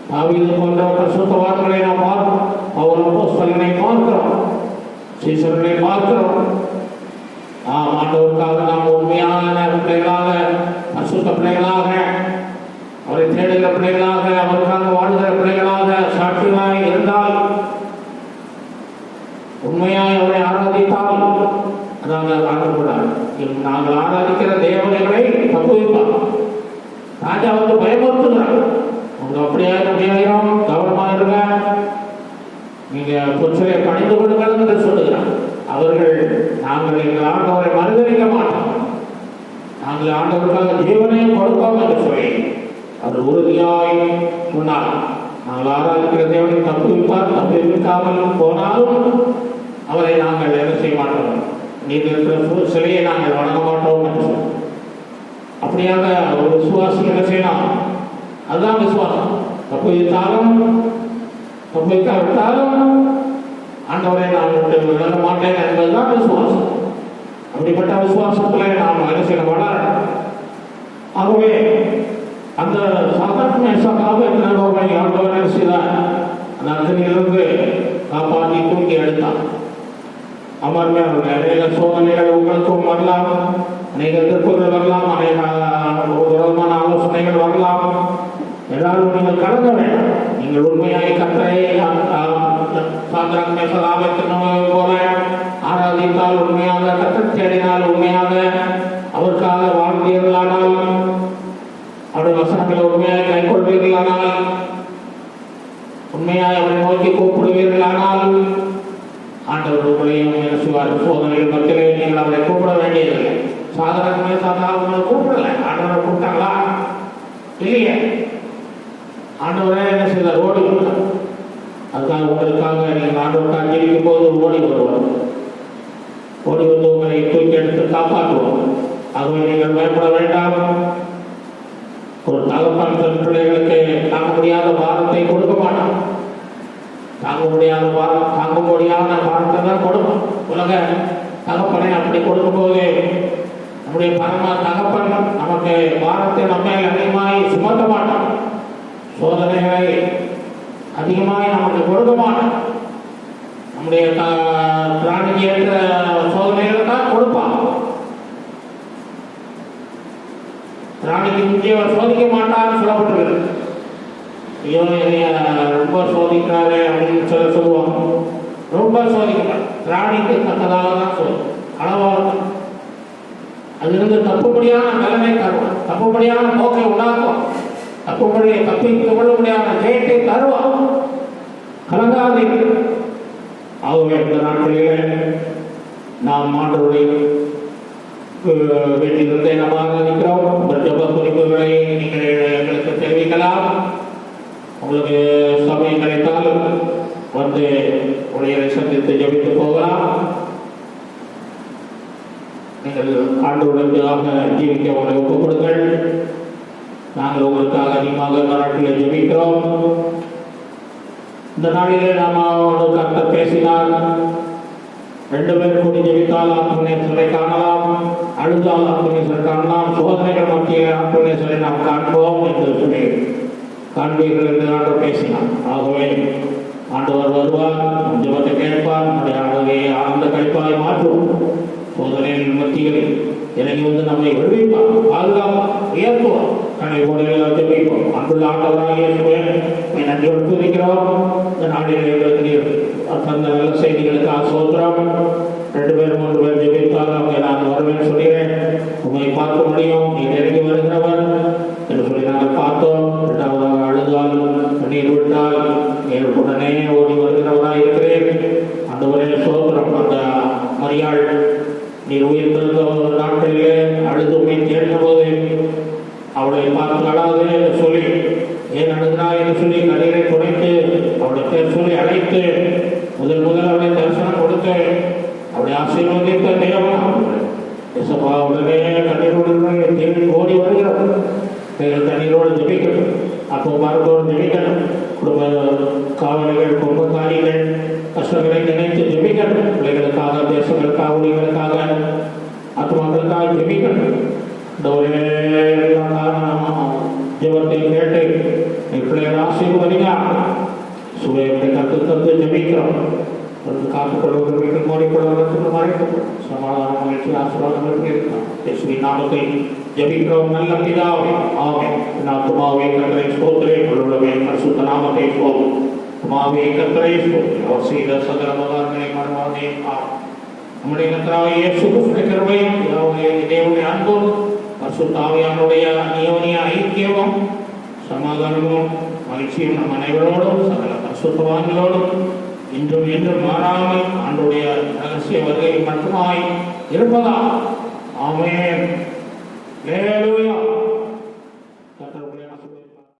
தாவீது போன்ற பரிசுத்தவான்களை நாம் பார்க்கிறோம். பவுல் அப்போஸ்தலனை பார்க்கிறோம். சீசர்களை பார்க்கிறோம். ஆண்டவருக்காக நாம் உண்மையான பிள்ளைகளாக, பரிசுத்த பிள்ளைகளாக, அவரை தேடுகிற பிள்ளைகளாக, அவருக்காக வாழ்கிற பிள்ளைகளாக சாட்சிகளாய் இருந்தால், உண்மையாய் அவரை ஆராதித்தால், நாங்கள் ஆடக்கூடாது. நாங்கள் ஆராதிக்கிற தேவனைகளை தப்புவிப்பார். ராஜா வந்து பயமுறுத்துகிறார். அவங்க அப்படியாக முடியாயிரம் கவனமாக இருங்க, நீங்க பொற்சிலை பணிந்து கொள்ளுங்கள் என்று சொல்லுகிறார். அவர்கள், நாங்கள் எங்கள் ஆண்டவரை மறுதளிக்க மாட்டோம், நாங்கள் ஆண்டவருக்காக ஜீவனையும் கொடுப்போம் என்று சொல்லி அவர் உறுதியாய் சொன்னார். நாங்கள் ஆராதிக்கிற தேவனை தப்புவிக்காமல் போனாலும் அவரை நாங்கள் என்ன செய்ய மாட்டோம், நீங்கள் இருக்கிற சிலையை நாங்கள் வணங்க மாட்டோம் என்று சொல்லி, அப்படியாக ஒரு விசுவாசி என்ன செய்யலாம்? அதுதான் விசுவாசம். தப்புவித்தாலும் தப்புவிக்காவிட்டாலும் ஆண்டவரை நான் விளங்க மாட்டேன் என்பதுதான் விசுவாசம். அப்படிப்பட்ட விசுவாசத்தில் நாம் என்ன செய்ய வளரணும். ஆகவே அந்த சாதாரண ஆண்டவர் என்ன செய்தார்? அந்த அக்னியிலிருந்து காப்பாற்றி தூக்கி எடுத்தான். அமர்மே அவர்கள் அநேக சோதனைகள் உங்களுக்கும் வரலாம், அநேக எதிர்ப்புகள் வரலாம், அநேக விரோதமான ஆலோசனைகள் வரலாம். எல்லாரும் நீங்கள் கலங்க வேண்டாம். நீங்கள் உண்மையாய் கர்த்தரை சாத்ராக் மேஷாக் ஆபேத்நேகோ போல ஆராதித்தால், உண்மையாக கர்த்தரை தேடினால், உண்மையாக அவருக்காக வாழ்ந்தீர்களானால், அவருடைய வசனங்களை உண்மையாக கைக்கொள்வீர்களானால், உண்மையாக அவரை நோக்கி கூப்பிடுவீர்களானால், ஆண்டவர் உங்களையும் சோதனைகள் மத்தியிலே நீங்கள் அவரை கூப்பிட வேண்டியதில்லை. சாதாரண மேஷாக் அவங்களை கூப்பிடலை. ஆண்டவரை கூப்பிட்டாங்களா? இல்லையே. ஆண்டவரே என்ன செய்தார்? ஓடி விட்டார். ஆகவே நீங்கள் பயப்பட வேண்டாம். ஒரு தகப்பன் தன் பிள்ளைகளுக்கு தாங்க முடியாத பாரத்தை கொடுக்க மாட்டான். தாங்க முடியாத பாரத்தை தான் கொடுப்பான். உலக தகப்பனை அப்படி கொடுக்கும்போது நம்முடைய பரம தகப்பன் நமக்கு பாரத்தை நம்ம அதிகமாய் சுமத்த மாட்டான். சோதனைகளை அதிகமாய் நமக்கு கொடுக்க மாட்டான். நம்முடைய பிராணிக்கு ஏற்ற சோதனைகளை தான் கொடுப்பான். பிராணிக்கு முக்கியம் சோதிக்க மாட்டான்னு சொல்லப்பட்டிருக்கு. ஐயோ என்னைய ரொம்ப சோதிக்கிறாரு அப்படின்னு சொல்லுவாங்க. ரொம்ப சோதிக்கிறார். பிராணிக்கு தக்கதாக தான் சொல்லும், அளவாக இருக்கும். அதிலிருந்து தப்புபடியான நிலைமை தருவான், தப்புபடியான போக்கை உண்டாக்குவான், தப்புபடியை தப்பித்துக் கொள்ள முடியாத ஜெயத்தை தருவான். கலங்காதீர்கள். ஆகவே இந்த நாட்களிலே நாம் ஆண்டவருடைய வீட்டிலிருந்தே நாம் ஆராதிக்கிறோம். ஜப குறிப்புகளை நீங்கள் எங்களுக்கு தெரிவிக்கலாம். உங்களுக்கு சமயம் கிடைத்தால் வந்து உடையரை சந்தித்து ஜபித்து போகலாம். நீங்கள் ஆண்டவருக்காக ஜீவிக்க உங்களை ஒப்புக் கொடுங்கள். நாங்கள் உங்களுக்காக அதிகமாக நாட்டில் ஜபிக்கிறோம். இந்த நாளிலே நாம் கர்த்தர் பேசினார். 2 பேர் கூடி ஜெபித்தால் ஆத்மநேசரை காணலாம், அழுதால் ஆத்மநேசரை காணலாம், சோதனைகள் மத்தியில் ஆத்மநேசரை நாம் காண்போம் என்று சொல்லி காண்பீர்கள் என்று ஆண்டவர் பேசினார். ஆகவே ஆண்டவர் வருவார், ஜெபத்தை கேட்பார், நம்முடைய ஆண்டவரை ஆனந்த கழிப்பாய் மாற்றும். சோதனையின் மத்தியில் இறங்கி வந்து நம்மை விடுவிப்பார், பாதுகாப்பார், உயர்த்துவார். கண்ணை போல ஜெபிப்போம். அன்புள்ள ஆண்டவராக இயேசுவே நன்றியோடு துதிக்கிறோம். இந்த நாளில் தந்த நல்ல செய்திகளுக்காக சோத்திரம். 2 பேர் 3 பேர் ஜெபித்தால் அவங்க நான் வருவேன் சொல்கிறேன். உங்களை பார்க்க முடியும், நீ நெருங்கி வருகிறவர் என்று சொல்லி நாங்கள் பார்த்தோம். 2வதாக அழுதால் கண்ணீர் விட்டால் உடனே ஓடி வருகிறவராக இருக்கிறேன். அந்த ஒரே சோத்திரம். அந்த மரியாள் நீர் உயிர்த்திருந்த நாட்களிலே அழுது உயிர் தேடின போது அவளை பார்த்து அழாது என்று சொல்லி, ஏன் அழுகிறாய் என்று சொல்லி கண்ணீரை துடைத்து அவளுடைய பேர் சொல்லி அழைத்து முதல் அவளை தரிசனம் கொடுத்து அவளை ஆசீர்வதித்த தேவன் இசப்பா உடனே கண்ணீரோடு தேடி ஓடி வருகிறது. தண்ணீரோடு ஜெபிக்கட்டும், அப்போ மரத்தோடு ஜெபிக்கட்டும். குடும்ப காவலிகள், குடும்பக்காரிகள் கஷ்டங்களை நினைத்து ஜெபிக்கட்டும். பிள்ளைகளுக்காக, தேசங்களுக்காக, ஊழியர்களுக்காக, ஆத்மாக்களுக்காக ஜெபிக்கட்டும். இந்த ஒரே ஜெபத்தை கேட்டு பிள்ளைகள் ஆசீர்வதிங்க. சுவையை கற்று தந்து ஜெபிக்கிறோம். காத்துக்கொள்வது வீட்டில் மோடிக்கொள்வதற்கு மறைக்கும் சமாதான மகிழ்ச்சி ஆசீர்வாதங்கள் இருக்கலாம். இயேசுவின் நாமத்தை ஜெபிக்கிறோம் நல்ல பிதாவே, ஆமென். ஆத்துமாவே கர்த்தரை ஸ்தோத்திரே, உள்ளுளவே பரிசுத்த நாமத்தை ஸ்தோத்திரம். ஆத்துமாவே கர்த்தரை ஸ்தோத்திரம். அவர் செய்த சகல உபகாரங்களை மறவாதே. நம்முடைய கர்த்தராகிய இயேசு கிறிஸ்துவின் கிருபையும் தேவனுடைய அன்பும் பரிசுத்த ஆவியானவருடைய அந்யோன்ய ஐக்கியமும் சமாதானமும் மகிழ்ச்சியும் நம் அனைவரோடும் சகல பரிசுத்தவான்களோடும் இன்றும் என்றும் மாறாமல் ஆண்டவருடைய ரகசிய வருகை மட்டுமாய் இருப்பதா. ஆமென். அல்லேலூயா.